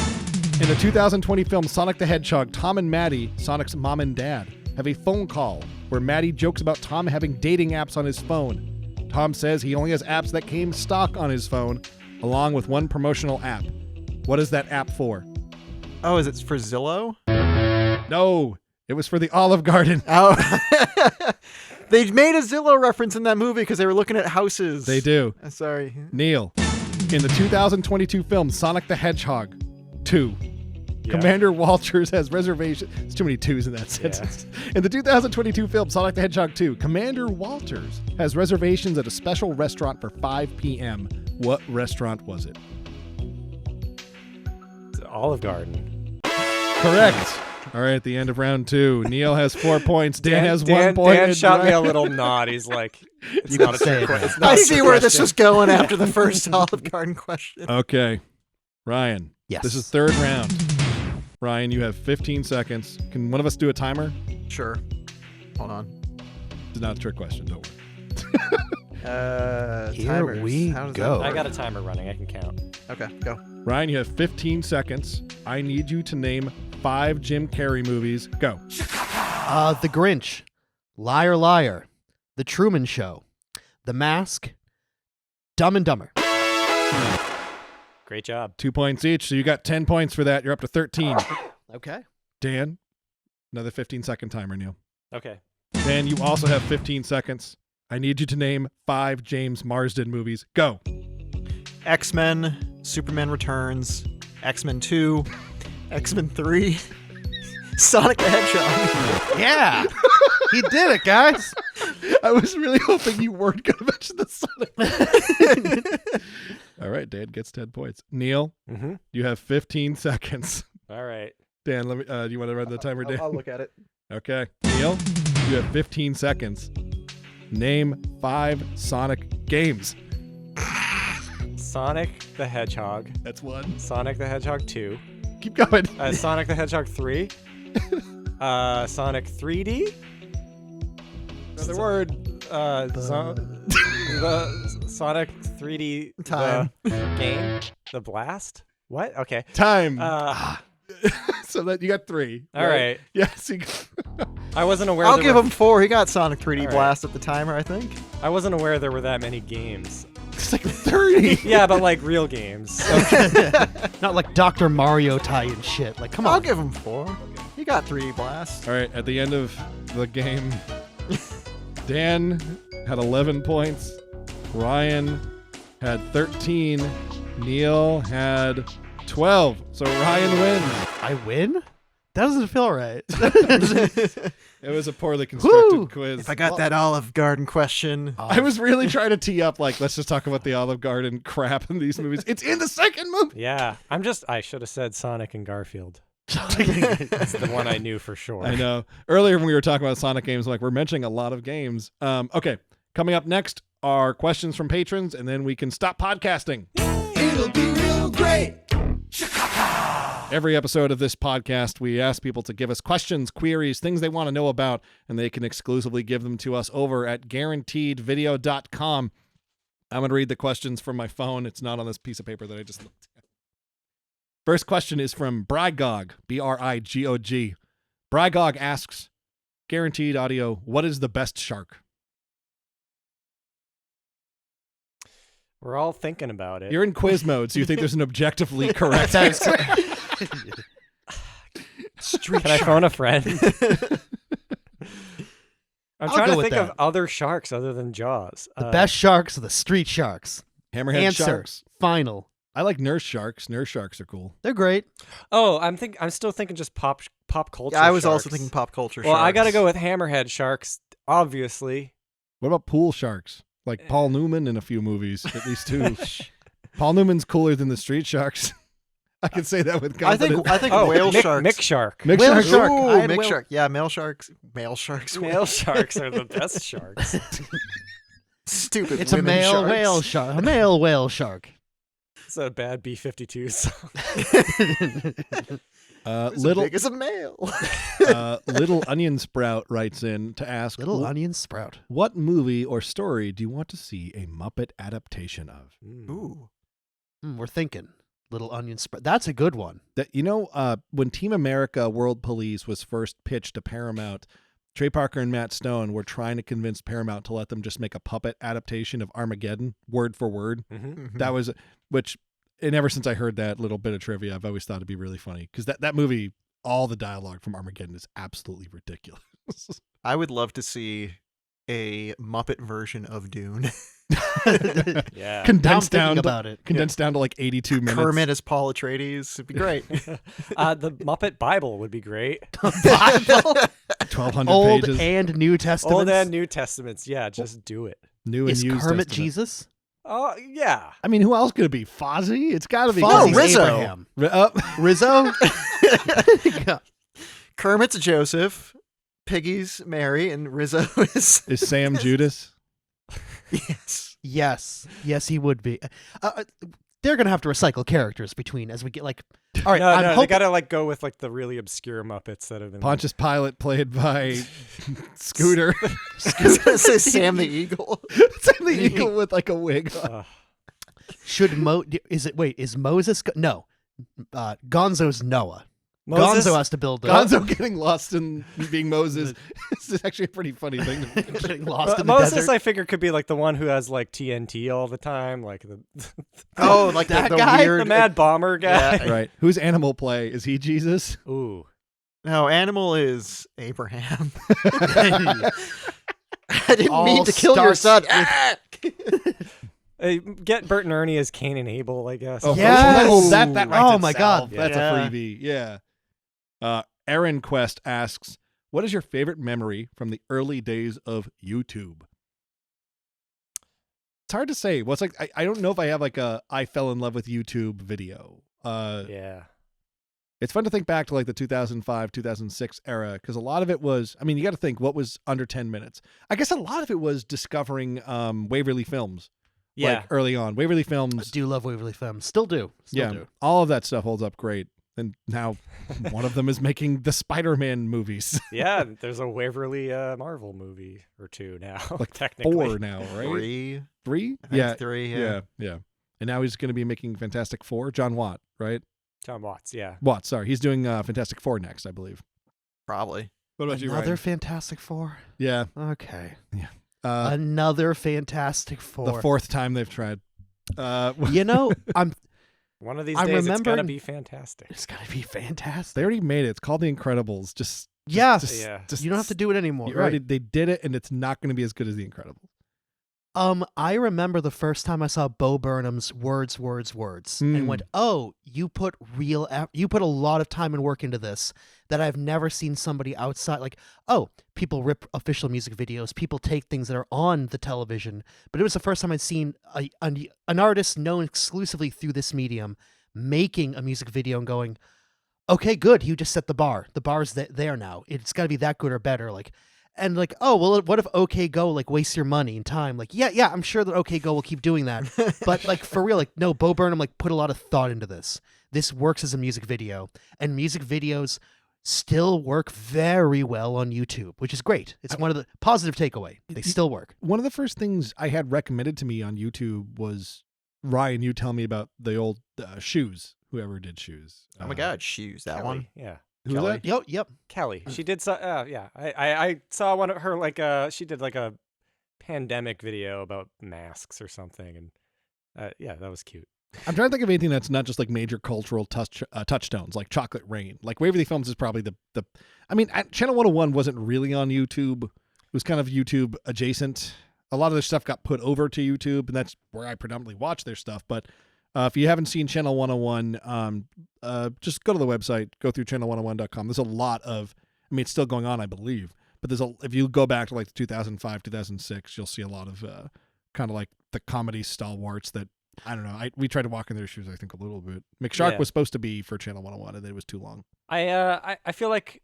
In the 2020 film Sonic the Hedgehog, Tom and Maddie, Sonic's mom and dad, have a phone call where Maddie jokes about Tom having dating apps on his phone. Tom says he only has apps that came stock on his phone, along with one promotional app. What is that app for? Oh, is it for Zillow? No, it was for the Olive Garden. Oh. They made a Zillow reference in that movie because they were looking at houses. They do. Sorry. Neil. In the 2022 film Sonic the Hedgehog 2, Yeah. Commander Walters has reservations. There's too many twos in that sentence. In the 2022 film Sonic the Hedgehog 2, Commander Walters has reservations at a special restaurant for 5 p.m. What restaurant was it? It's Olive Garden. Correct. All right, at the end of round 2, Neil has 4 points. Dan has 1 point. Dan and shot me a Ryan- little nod. He's like, it's You not a can say trick it question. now. It's not I a see trick where this question. was going after the first Olive Garden question. Okay. Ryan. Yes. This is third round. Ryan, you have 15 seconds. Can one of us do a timer? Sure. Hold on. It's not a trick question, don't worry. Here timers. we How does that go. I work? got a timer running. I can count. Okay, go. Ryan, you have 15 seconds. I need you to name 5 Jim Carrey movies. Go. The Grinch, Liar Liar, The Truman Show, The Mask, Dumb and Dumber. Great job. 2 points each, so you got 10 points for that. You're up to 13. Okay. Dan, another 15-second timer, Neil. Okay. Dan, you also have 15 seconds. I need you to name 5 James Marsden movies. Go. X-Men, Superman Returns, X-Men 2, X-Men 3, Sonic the Hedgehog. Yeah. He did it, guys. I was really hoping you weren't going to mention the Sonic. All right, Dan gets 10 points. Neil, you have 15 seconds. All right. Dan, let me. Do you want to run the timer, Dan? I'll look at it. Okay. Neil, you have 15 seconds. Name 5 Sonic games. Sonic the Hedgehog. That's 1. Sonic the Hedgehog 2. Keep going. Sonic the Hedgehog 3. Sonic 3D. Another word. The Sonic 3D Time. The game. The Blast. What? Okay. Time. All So that you got 3. right. Yes. I wasn't aware. I'll there give were, him 4. He got Sonic 3D All right. Blast at the timer, I think. I wasn't aware there were that many games. It's like 30. Yeah, but like real games. Not like Dr. Mario tie-in shit. Like, come on. I'll give him 4. He got 3D Blast. All right. At the end of the game, Dan had 11 points. Ryan had 13. Neil had 12. So Ryan wins. I win? That doesn't feel right. It was a poorly constructed Woo! quiz. If I got that Olive Garden question. I was really trying to tee up, like, let's just talk about the Olive Garden crap in these movies. It's in the second movie. Yeah, I should have said Sonic and Garfield. That's the one I knew for sure. I know. Earlier when we were talking about Sonic games, like, we're mentioning a lot of games. Okay, coming up next are questions from patrons, and then we can stop podcasting. It'll be real great. Every episode of this podcast, we ask people to give us questions, queries, things they want to know about, and they can exclusively give them to us over at guaranteedvideo.com. I'm going to read the questions from my phone. It's not on this piece of paper that I just looked at. First question is from Brigog, B-R-I-G-O-G. Brigog asks, Guaranteed Audio, what is the best shark? We're all thinking about it. You're in quiz mode, so you think there's an objectively correct That's answer. Can I phone a friend? I'm I'll trying go to with think that. of other sharks other than Jaws. The best sharks are the street sharks. Hammerhead Answer. sharks. Final. I like nurse sharks. Nurse sharks are cool. They're great. Oh, I'm still thinking just pop culture. Yeah, I was also sharks. thinking pop culture Well, I gotta sharks. go with hammerhead sharks, obviously. What about pool sharks? Like Paul Newman in a few movies, at least 2. Paul Newman's cooler than the street sharks. I can say that with I confidence. think Oh, whale Mick, sharks. Mick shark. Mick Whale sharks. shark. Ooh, I had Mick whale- shark. Yeah, male sharks. Male sharks are the best sharks. Stupid. It's a women male sharks. whale shark. A male whale shark. It's a bad B-52 song. It's Little as big as a male. Little Onion Sprout writes in to ask, Little onion sprout. what movie or story do you want to see a Muppet adaptation of? Ooh. We're thinking. Little onion sprout. That's a good one. That when Team America World Police was first pitched to Paramount, Trey Parker and Matt Stone were trying to convince Paramount to let them just make a puppet adaptation of Armageddon, word for word. Mm-hmm. That was, and ever since I heard that little bit of trivia, I've always thought it'd be really funny because that movie, all the dialogue from Armageddon is absolutely ridiculous. I would love to see a Muppet version of Dune. Yeah. condensed Now I'm down thinking to, about it. condensed down to like 82 minutes. Kermit as Paul Atreides. It'd be great. The Muppet Bible would be great. Bible? 1,200 Old pages. and New Testaments. Old and New Testaments. Yeah, just do it. New and Is used Kermit Testament. Jesus? Oh, yeah. I mean, who else could it be? Fozzie? It's got to be. Fozzie's Rizzo. Abraham. Rizzo. Yeah. Kermit's Joseph, Piggy's Mary, and Rizzo is Is Sam Judas? yes. Yes, he would be. They're gonna have to recycle characters between as we get like. All right, No, I'm they hoping. gotta like go with like the really obscure Muppets that have been. Pontius Pilate, played by Scooter. I was gonna say Sam the Eagle. Sam the Eagle with like a wig on. Should is Moses? No, Gonzo's Noah. Moses? Gonzo has to build it up. Gonzo getting lost in being Moses. This is actually a pretty funny thing. Getting lost in the Moses, desert. I figure, could be like the one who has like TNT all the time, like the Oh, like That the guy? weird the Mad Bomber guy. Yeah. Right. Who's Animal Play? Is he Jesus? Ooh. No, Animal is Abraham. I didn't All mean to kill your son. starts Get Bert and Ernie as Cain and Abel, I guess. Oh, Yes. that writes Oh my itself. God. That's Yeah. a freebie. Yeah. Aaron Quest asks, "What is your favorite memory from the early days of YouTube?" It's hard to say. What's like I don't know if I have like a I fell in love with YouTube video. Yeah. It's fun to think back to like the 2005, 2006 era because a lot of it was, I mean, you got to think what was under 10 minutes. I guess a lot of it was discovering Waverly Films. Yeah. Like early on. Waverly I Films. do love Waverly Films. Still do. Still do. All of that stuff holds up great. And now one of them is making the Spider-Man movies. Yeah, there's a Waverly Marvel movie or two now. Like technically. 4 now, right? 3. 3? I think Yeah. it's 3. Yeah. And now he's going to be making Fantastic Four. John Watt, right? John Watts, yeah. Watt, sorry. He's doing Fantastic Four next, I believe. Probably. What about you, Another Ryan? Fantastic Four. Yeah. Okay. Uh, Another Fantastic Four. the 4th time they've tried. You know, One of these I'm days it's gonna remembering- be fantastic. it's gonna be fantastic. They already made it. It's called The Incredibles. Yeah. Yeah. You don't have to do it anymore. You Right. already, they did it, and it's not going to be as good as The Incredibles. I remember the first time I saw Bo Burnham's Words, Hmm. and went, "Oh, you put you put a lot of time and work into this that I've never seen somebody outside like, oh, people rip official music videos, people take things that are on the television, but it was the first time I'd seen an artist known exclusively through this medium making a music video and going, okay, good, you just set the bar. The bar's there now. It's got to be that good or better, like." And like, oh, well, what if OK Go like wastes your money and time? Like, yeah, I'm sure that OK Go will keep doing that. But like for real, like no, Bo Burnham like put a lot of thought into this. This works as a music video, and music videos still work very well on YouTube, which is great. It's one of the positive takeaway. They still work. One of the first things I had recommended to me on YouTube was, Ryan, you tell me about the old Shoes, whoever did Shoes. Oh my God, Shoes, that one. Kelly, yeah. Who was Kelly. that? Yep. Kelly. She did so yeah. I saw one of her like she did like a pandemic video about masks or something, and yeah, that was cute. I'm trying to think of anything that's not just like major cultural touchstones, like Chocolate Rain. Like Waverly Films is probably the I mean, Channel 101 wasn't really on YouTube. It was kind of YouTube adjacent. A lot of their stuff got put over to YouTube, and that's where I predominantly watch their stuff. But if you haven't seen Channel 101, just go to the website, go through channel101.com. There's a lot of, I mean, it's still going on, I believe. But if you go back to like 2005, 2006, you'll see a lot of kind of like the comedy stalwarts that, I don't know. We tried to walk in their shoes, I think, a little bit. McShark Yeah. was supposed to be for Channel 101, and then it was too long. I feel like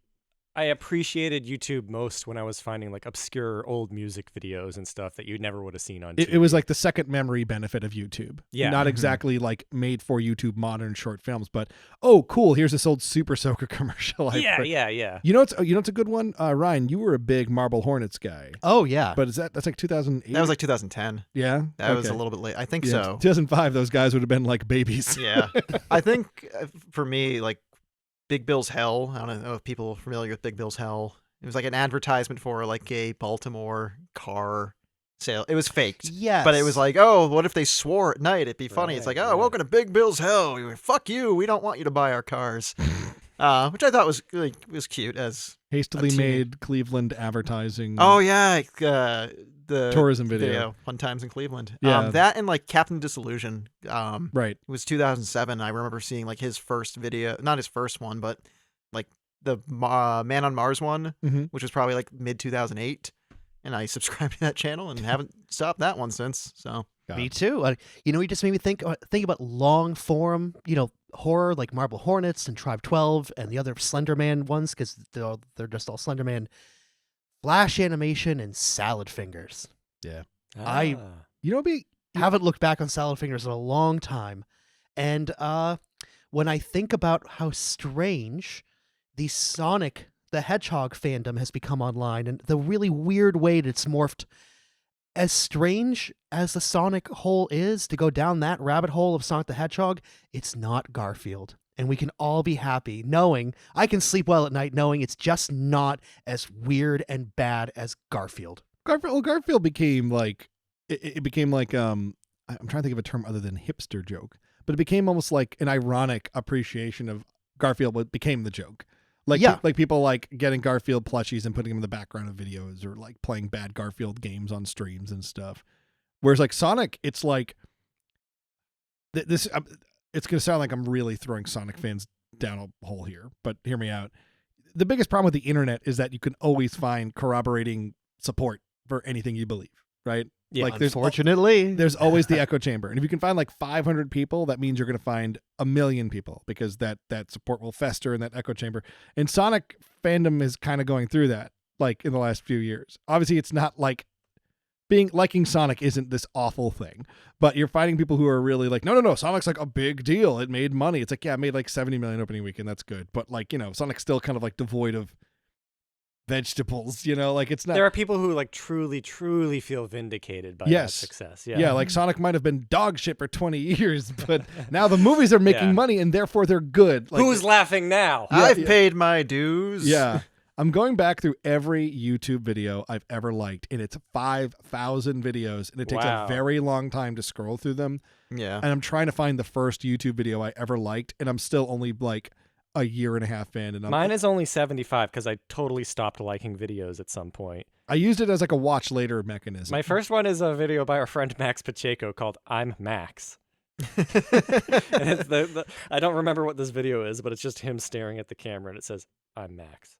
I appreciated YouTube most when I was finding like obscure old music videos and stuff that you never would have seen on TV. It was like the second memory benefit of YouTube. Yeah. Not exactly like made for YouTube modern short films, but oh, cool, here's this old Super Soaker commercial. yeah. You know it's a good one? Ryan, you were a big Marble Hornets guy. Oh yeah. But that's like 2008? That was like 2010. Yeah? That was a Okay. little bit late. I think Yeah, so. 2005, those guys would have been like babies. Yeah. I think for me, like Big Bill's Hell, I don't know if people are familiar with Big Bill's Hell. It was like an advertisement for like a Baltimore car sale. It was faked. Yes. But it was like, oh, what if they swore at night? It'd be funny. It's Right, like, oh, right. welcome to Big Bill's Hell. Fuck you. We don't want you to buy our cars. Which I thought was cute as Hastily A teen- made Cleveland advertising. oh yeah, the Tourism video. Fun Times in Cleveland. Yeah. That and like Captain Disillusion. Right. It was 2007. I remember seeing like his first video, not his first one, but like the Man on Mars one, Mhm. which was probably like mid 2008. And I subscribed to that channel and haven't stopped that one since. So Me too. You just made me think about long form, horror like Marble Hornets and Tribe 12 and the other Slender Man ones because they're just all Slender Man, Flash animation, and Salad Fingers. I- You know, Haven't looked back on Salad Fingers in a long time, and when I think about how strange the Sonic the Hedgehog fandom has become online and the really weird way that it's morphed. As strange as the Sonic hole is, to go down that rabbit hole of Sonic the Hedgehog, it's not Garfield. and we can all be happy knowing I can sleep well at night knowing it's just not as weird and bad as Garfield. Garfield became like it became like I'm trying to think of a term other than hipster joke, but it became almost like an ironic appreciation of Garfield. What became the joke? Like like people like getting Garfield plushies and putting them in the background of videos, or like playing bad Garfield games on streams and stuff. Whereas like Sonic, it's like this. It's going to sound like I'm really throwing Sonic fans down a hole here, but hear me out. The biggest problem with the internet is that you can always find corroborating support for anything you believe, right? Yeah, like Unfortunately, there's always the echo chamber. And if you can find like 500 people, that means you're going to find 1 million people, because that support will fester in that echo chamber. And Sonic fandom is kind of going through that, like in the last few years. Obviously, it's not like liking Sonic isn't this awful thing, but you're finding people who are really like, no, Sonic's like a big deal. It made money. It's like, yeah, it made like 70 million opening weekend. That's good. But like, Sonic's still kind of like devoid of vegetables, like it's not. There are people who like truly feel vindicated by that success. Yeah, like Sonic might have been dog shit for 20 years, but now the movies are making money and therefore they're good. Like, who's laughing now? I've paid my dues. Yeah. I'm going back through every YouTube video I've ever liked, and it's 5,000 videos, and it takes a very long time to scroll through them. Yeah. And I'm trying to find the first YouTube video I ever liked, and I'm still only like a year and a half in. And Mine is only 75 because I totally stopped liking videos at some point. I used it as like a watch later mechanism. My first one is a video by our friend Max Pacheco called "I'm Max." And it's I don't remember what this video is, but it's just him staring at the camera, and it says "I'm Max."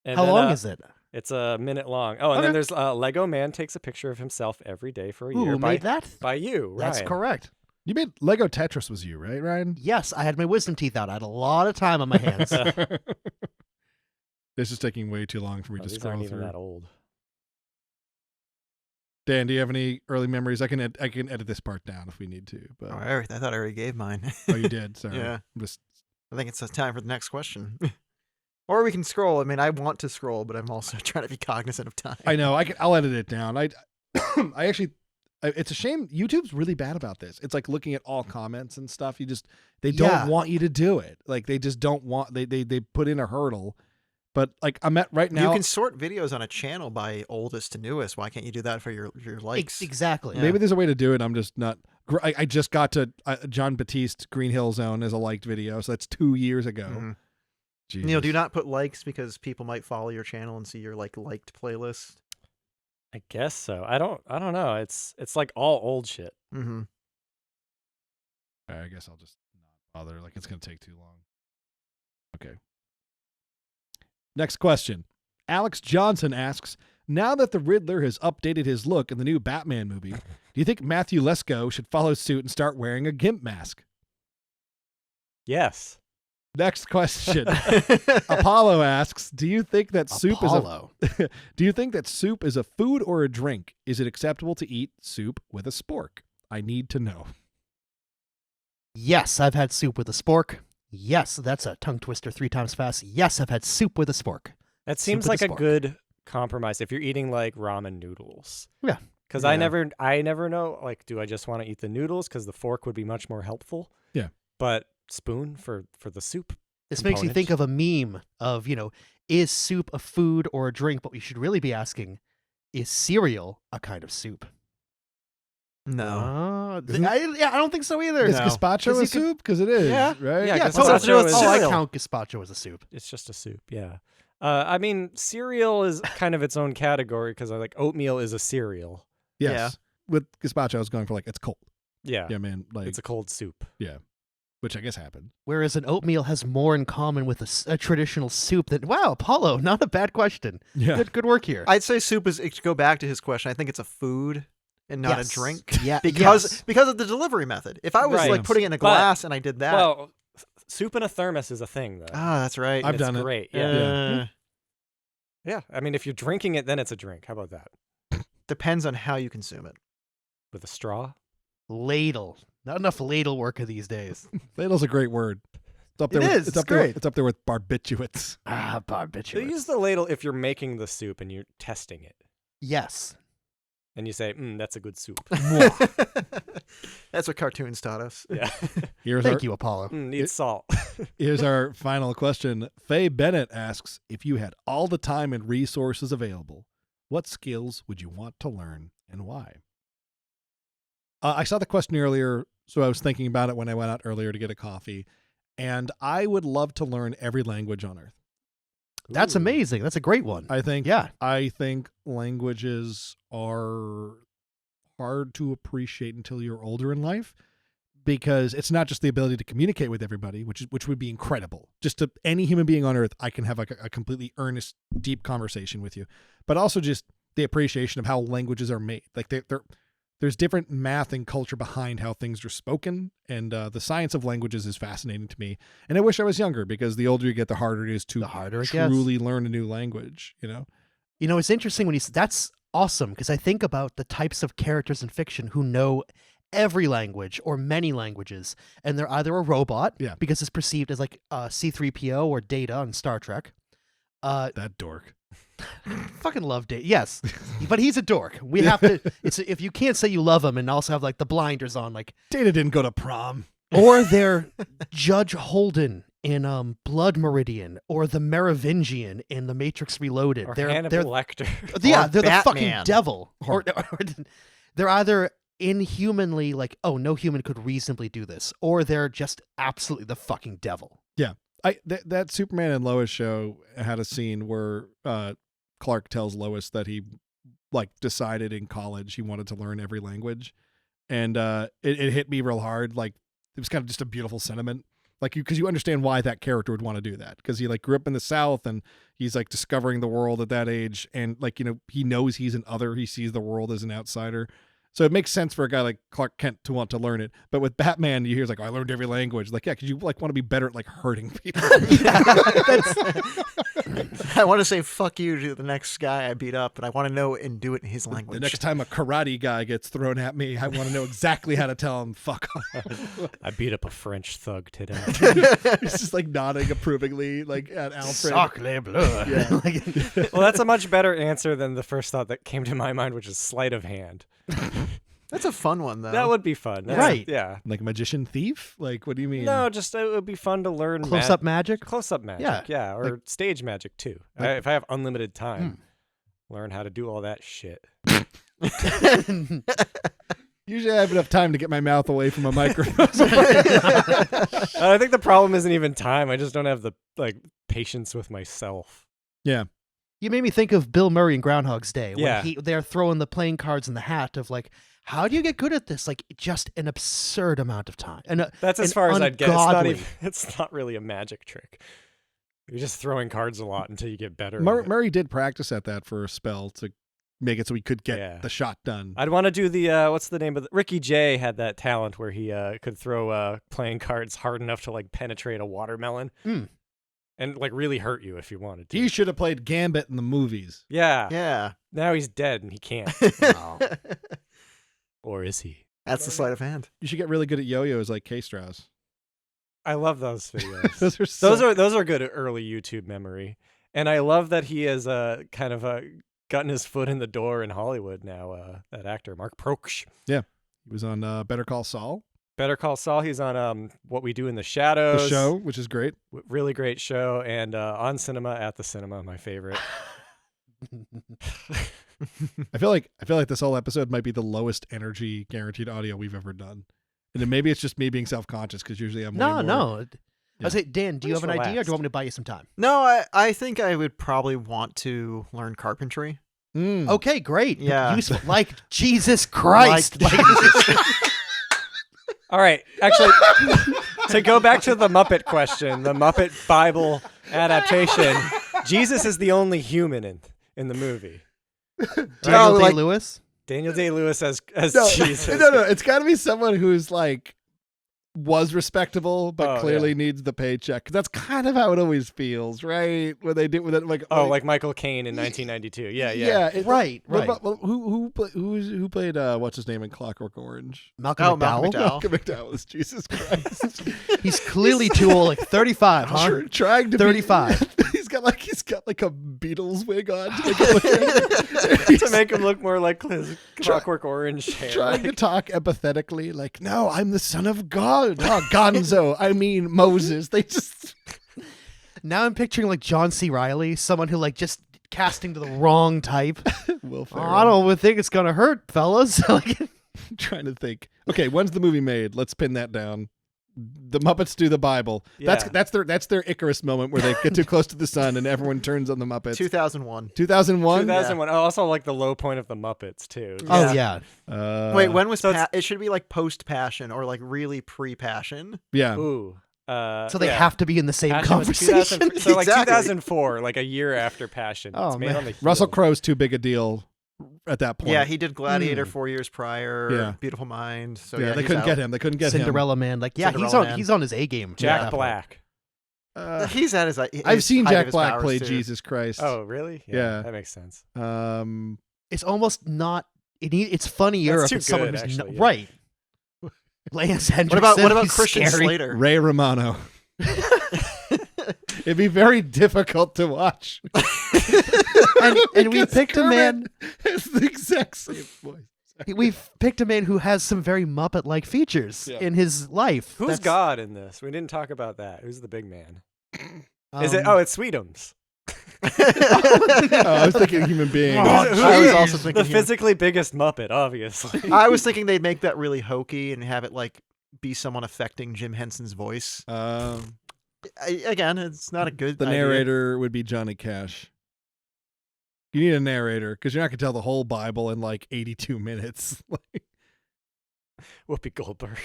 And how long is it? It's a minute long. Oh, and then there's Lego Man takes a picture of himself every day for a year. Who made that? By you, Ryan. That's correct. You made Lego Tetris was you, right, Ryan? Yes, I had my wisdom teeth out. I had a lot of time on my hands. This is taking way too long for me to These scroll aren't through. even that old. Dan, do you have any early memories? I can edit this part down if we need to. But I thought I already gave mine. oh, you did. Sorry. Yeah. I'm just... I think it's time for the next question. Or we can scroll. I mean, I want to scroll, but I'm also trying to be cognizant of time. I know. I'll edit it down. I actually. It's a shame. YouTube's really bad about this. It's like looking at all comments and stuff. They don't want you to do it. Like they just don't want. They put in a hurdle. But like I'm at right now. You can sort videos on a channel by oldest to newest. Why can't you do that for your likes? Exactly. Yeah. Maybe there's a way to do it. I'm just not. I just got to John Batiste Green Hill Zone as a liked video, so that's 2 years ago. Mm-hmm. Jesus. Neil, do you not put likes because people might follow your channel and see your liked playlist? I guess so. I don't know. It's like all old shit. Mm-hmm. I guess I'll just not bother. Like it's gonna take too long. Okay. Next question. Alex Johnson asks, now that the Riddler has updated his look in the new Batman movie, do you think Matthew Lesko should follow suit and start wearing a gimp mask? Yes. Next question. Apollo asks, do you think that soup is a food or a drink? Is it acceptable to eat soup with a spork? I need to know. Yes, I've had soup with a spork. Yes, that's a tongue twister 3 times fast. Yes, I've had soup with a spork. That seems Soup with like a a spork. good compromise if you're eating like ramen noodles. Yeah. Because Yeah. I never know, like, do I just want to eat the noodles? Because the fork would be much more helpful. Yeah. But spoon for the soup. This makes me think of a meme of, is soup a food or a drink? But we should really be asking, is cereal a kind of soup? No. I don't think so either. Is No. gazpacho 'Cause a you soup? Because it is, Yeah. right? Yeah, Yeah, gazpacho totally. is I cereal. count gazpacho as a soup. It's just a soup, yeah. I mean, cereal is kind of its own category because like oatmeal is a cereal. Yes. Yeah. With gazpacho, I was going for like, it's cold. Yeah. Yeah, man. Like, It's a cold soup. which I guess happened. Whereas an oatmeal has more in common with a traditional soup than, wow, Apollo, not a bad question. Yeah. Good work here. I'd say soup is, to go back to his question, I think it's a food and not Yes. a drink. Yeah, Because of the delivery method. If I was Right. like putting it in a But- glass and I did that. Well, soup in a thermos is a thing, though. Ah, that's right. I've It's done it. great. Yeah. Uh, Yeah. I mean, if you're drinking it, then it's a drink. How about that? Depends on how you consume it. With a straw? Ladle. Not enough ladle work these days. Ladle's a great word. It's up It there. is, It's it's up there. great. It's up there with barbiturates. Ah, So barbiturates. use the ladle if you're making the soup and you're testing it. Yes. And you say, that's a good soup. That's what cartoons taught us. Yeah. Thank you, Apollo. Needs salt. Here's our final question. Faye Bennett asks, if you had all the time and resources available, what skills would you want to learn and why? I saw the question earlier, so I was thinking about it when I went out earlier to get a coffee, and I would love to learn every language on Earth. That's amazing. That's a great one. I think languages are hard to appreciate until you're older in life, because it's not just the ability to communicate with everybody, which would be incredible. Just to any human being on Earth, I can have like a completely earnest, deep conversation with you, but also just the appreciation of how languages are made. Like there's different math and culture behind how things are spoken, and the science of languages is fascinating to me. And I wish I was younger, because the older you get, the harder it is to truly learn a new language. It's interesting when that's awesome, because I think about the types of characters in fiction who know every language or many languages, and they're either a robot, because it's perceived as like C-3PO or Data on Star Trek. That dork. Fucking love Data. Yes, but he's a dork. We have to. If you can't say you love him and also have like the blinders on, like Data didn't go to prom. Or they're Judge Holden in Blood Meridian, or the Merovingian in The Matrix Reloaded. Or they're Hannibal Lecter. Yeah, Or they're the fucking Batman. devil. Or they're either inhumanly like, oh, no human could reasonably do this, or they're just absolutely the fucking devil. Yeah. That Superman and Lois show had a scene where Clark tells Lois that he like decided in college he wanted to learn every language, and it hit me real hard. Like, it was kind of just a beautiful sentiment, like, because you understand why that character would want to do that, because he like grew up in the South and he's like discovering the world at that age, and like, he knows he's an other, he sees the world as an outsider. So it makes sense for a guy like Clark Kent to want to learn it. But with Batman, you hear it's like, oh, I learned every language. Like, yeah, because you like want to be better at like hurting people. I want to say fuck you to the next guy I beat up, but I want to know and do it in his language. The next time a karate guy gets thrown at me, I want to know exactly how to tell him fuck off. I beat up a French thug today. He's just like nodding approvingly, like at Alfred. Sacre bleu. Yeah. Well, that's a much better answer than the first thought that came to my mind, which is sleight of hand. That's a fun one, though. That would be fun. Right. Yeah. Like magician thief? Like, what do you mean? No, just it would be fun to learn Close-up magic? Close-up magic, yeah. Or Like- stage magic, too. like- If I have unlimited time, learn how to do all that shit. Usually I have enough time to get my mouth away from a microphone. I think the problem isn't even time. I just don't have the patience with myself. Yeah. You made me think of Bill Murray in Groundhog's Day, when Yeah. they're throwing the playing cards in the hat of like, how do you get good at this? Like, just an absurd amount of time. And That's as and far as I'd get. ungodly. It's not really a magic trick. You're just throwing cards a lot until you get better. at it. Murray did practice at that for a spell to make it so he could get the shot done. I'd want to do the what's the name of Ricky Jay had that talent where he could throw playing cards hard enough to like penetrate a watermelon and like really hurt you if you wanted to. He should have played Gambit in the movies. Yeah. Yeah. Now he's dead and he can't. Wow. Or is he? That's the sleight of hand. You should get really good at yo-yos like K-Strauss. I love those videos. Those Those are good early YouTube memory. And I love that he has kind of gotten his foot in the door in Hollywood now. That actor Mark Proksch. Yeah, he was on Better Call Saul. Better Call Saul. He's on What We Do in the Shadows. The show, which is great. Really great show. And on Cinema at the Cinema, my favorite. I feel like this whole episode might be the lowest energy guaranteed audio we've ever done, and then maybe it's just me being self-conscious because usually I'm way more... No. Yeah. I say, Dan, do you Just have an idea, or do relaxed. you want me to buy you some time? No, I think I would probably want to learn carpentry. Mm. Okay, great. Yeah. Useful. Like Jesus Christ. Like- All right. Actually, to go back to the Muppet question, the Muppet Bible adaptation, Jesus is the only human in the movie. Daniel like- Day-Lewis? Daniel Day-Lewis as No, Jesus. no, it's got to be someone who's like was respectable but Oh, clearly yeah. needs the paycheck. 'Cause that's kind of how it always feels, right? When they do with it, like Like Michael Caine in 1992. Yeah. Right. Who played what's his name in Clockwork Orange? Malcolm Oh, McDowell? Malcolm McDowell. Malcolm McDowell is Jesus Christ. He's clearly too old, like 35, huh? Trying to 35. He's he's got like a Beatles wig on to make him look, to make him look more like his Clockwork Orange hair. trying to talk empathetically, like, no, I'm the son of God. Oh, Gonzo. I mean Moses. They just Now I'm picturing like John C. Reilly, someone who like just casting to the wrong type. Will Oh, Ferrell. I don't think it's gonna hurt, fellas. Like, Trying to think. Okay, when's the movie made? Let's pin that down. The Muppets do the Bible. Yeah. That's their Icarus moment where they get too close to the sun and everyone turns on the Muppets. 2001. 2001. 2001. Oh, also like the low point of the Muppets too. oh yeah. Wait, when was so it's- it should be like post-Passion or like really pre-Passion. Yeah. Ooh. So they yeah. have to be in the same Passion was conversation. 2000 so like Exactly. 2004, like a year after Passion. Oh, It's made man. on the Russell heel. Crowe's too big a deal at that point. Yeah, he did Gladiator 4 years prior. Yeah. Beautiful Mind. So yeah, they he's couldn't out. get him. They couldn't get Cinderella Man. Like, yeah, Cinderella Man. he's on his A game. Jack at that point. Black. him. He's at his. I've seen height of Jack his Black powers, play too. Jesus Christ. Oh, really? Yeah. That makes sense. It's almost not. It's funnier That's if too it's someone good, who's actually, yeah. right. Lance Hendrickson. What about he's Christian scary. Slater? Ray Romano. It'd be very difficult to watch. And we Because picked a man. Kermit has the exact same voice. We've picked a man who has some very Muppet-like features Yeah. in his life. Who's That's, God in this? We didn't talk about that. Who's the big man? Is it? um, Oh, it's Sweetums. Oh, I was thinking human being. Oh, I was jeez. also thinking. The physically biggest Muppet, obviously. I was thinking they'd make that really hokey and have it like be someone affecting Jim Henson's voice. Again, it's not a good. The idea. narrator would be Johnny Cash. You need a narrator because you're not going to tell the whole Bible in like 82 minutes. Whoopi Goldberg.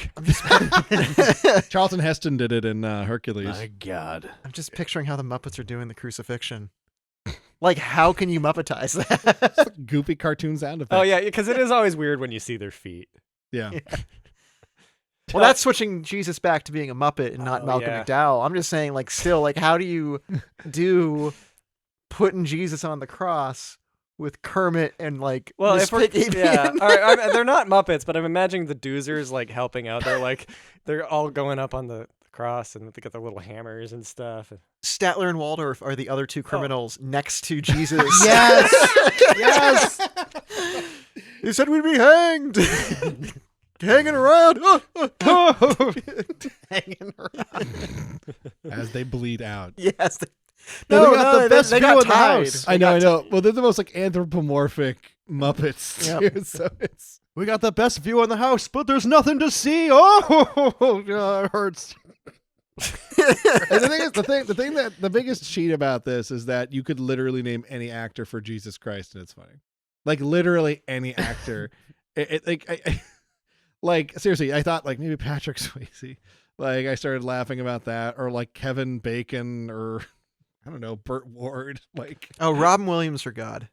Charlton Heston did it in Hercules. My God. I'm just picturing how the Muppets are doing the crucifixion. Like, how can you Muppetize that? Goofy cartoon sound effects. Oh yeah, because it is always weird when you see their feet. Yeah. Well, that's switching Jesus back to being a Muppet and not Oh, Malcolm yeah. McDowell. I'm just saying, like, still, like, how do you do putting Jesus on the cross with Kermit and like Well, Miss if we're Piggy yeah, being- all right, they're not Muppets, but I'm imagining the Doozers like helping out. They're all going up on the cross and they got their little hammers and stuff. Statler and Waldorf are the other two criminals next to Jesus. Yes. Yes. He said we'd be hanged. Hanging around. Hanging around. As they bleed out. Yes. No, we got the best they view got in the tied. house. I know. Well, they're the most like anthropomorphic Muppets. Yep. Too, so it's We got the best view on the house, but there's nothing to see. Oh, it hurts. and the thing is, the biggest cheat about this is that you could literally name any actor for Jesus Christ, and it's funny. Like literally any actor. Like seriously, I thought like maybe Patrick Swayze. Like I started laughing about that, or like Kevin Bacon, or I don't know, Burt Ward. Like Oh, Robin Williams for God.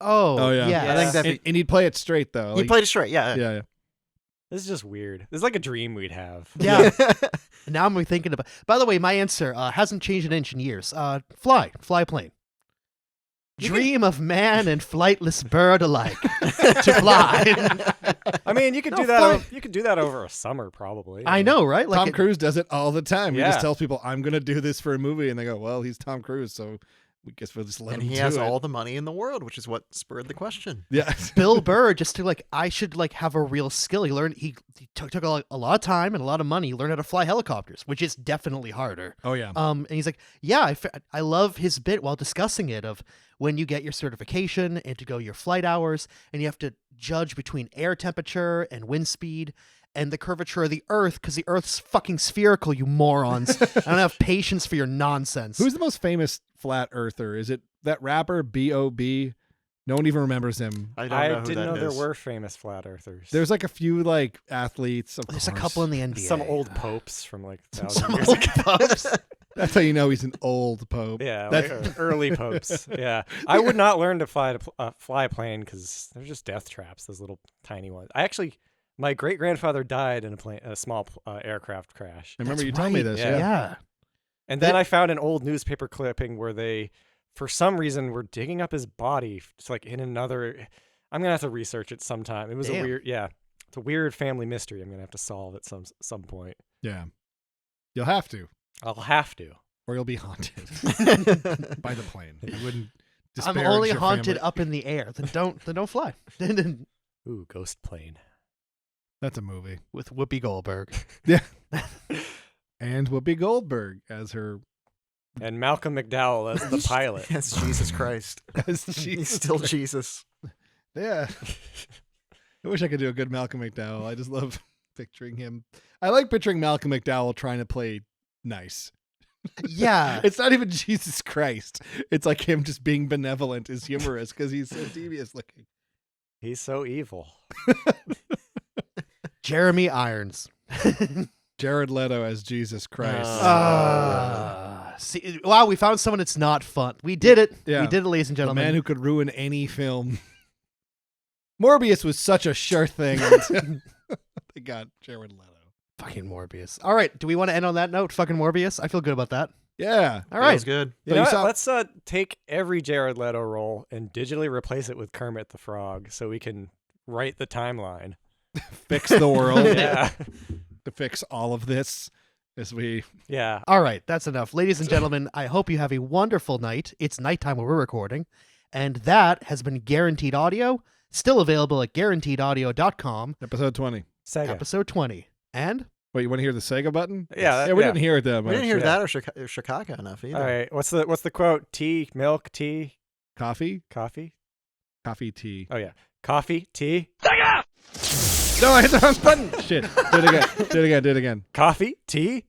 Oh, yeah. yes. I think that- and he'd play it straight though. He Like, played it straight. Yeah. yeah. This is just weird. This is like a dream we'd have. Yeah. Now I'm thinking about. By the way, my answer hasn't changed an inch in years. Fly plane. Dream of man and flightless bird alike to fly. I mean, you could No, do that. fly- You could do that over a summer, probably. I know, right? Like Tom Cruise does it all the time. He just Yeah. tells people, "I'm going to do this for a movie," and they go, "Well, he's Tom Cruise, so we guess we'll just let And him he do has it." all the money in the world, which is what spurred the question. Yeah. Bill Burr just to like I should like have a real skill. He learned he took a lot of time and a lot of money. He learned how to fly helicopters, which is definitely harder. Oh yeah. And he's like, yeah, I love his bit while discussing it of when you get your certification and to go your flight hours and you have to judge between air temperature and wind speed and the curvature of the earth because the earth's fucking spherical, you morons. I don't have patience for your nonsense. Who's the most famous flat earther? Is it that rapper B.O.B.? No one even remembers him. I don't know who didn't that know is. there were famous flat earthers. There's like a few like athletes. Of There's a course. couple in the NBA. some old popes from like 1,000 Some years old ago. popes. That's how you know he's an old pope. Yeah, That's- like early popes. Yeah, I would not learn to fly a plane because they're just death traps. Those little tiny ones. My great grandfather died in a small aircraft crash, I remember That's you telling me right. this. Yeah. Yeah. and then I found an old newspaper clipping where they, for some reason, were digging up his body. It's like in another. I'm gonna have to research it sometime. It was a Damn. weird, yeah, it's a weird family mystery. I'm gonna have to solve at some point. Yeah. You'll have to. I'll have to. or you'll be haunted by the plane. You wouldn't I'm disparage only your haunted family. up in the air. Then don't fly. Ooh, ghost plane. That's a movie. With Whoopi Goldberg. And Whoopi Goldberg as her And Malcolm McDowell as the pilot. Yes, Jesus Christ. as He's Jesus. still Jesus. Yeah. I wish I could do a good Malcolm McDowell. I just love picturing him. I like picturing Malcolm McDowell trying to play nice. Yeah. It's not even Jesus Christ. It's like him just being benevolent is humorous because he's so devious looking. He's so evil. Jeremy Irons. Jared Leto as Jesus Christ. See, wow, we found someone that's not fun. We did it. Yeah. We did it, ladies and the gentlemen. man who could ruin any film. Morbius was such a sure thing until they got Jared Leto. Fucking Morbius. All right, do we want to end on that note? Fucking Morbius. I feel good about that. Yeah. All right. Feels good. You know you what? saw- Let's take every Jared Leto role and digitally replace it with Kermit the Frog so we can write the timeline. Fix the world. Yeah. To fix all of this as we Yeah. All right, that's enough. Ladies and gentlemen, I hope you have a wonderful night. It's nighttime where we're recording. And that has been Guaranteed Audio, still available at guaranteedaudio.com, episode 20. Sega. episode 20. And Wait, you want to hear the Sega button? Yeah, Yeah, we didn't hear it that We much. didn't hear yeah. that or Chicago enough either. All right. What's the quote? Tea, milk, tea, Coffee? coffee? Coffee tea. Oh yeah. Coffee, tea, No, I hit the wrong button. Shit. Do it again. Do it again. Do it again. coffee, tea.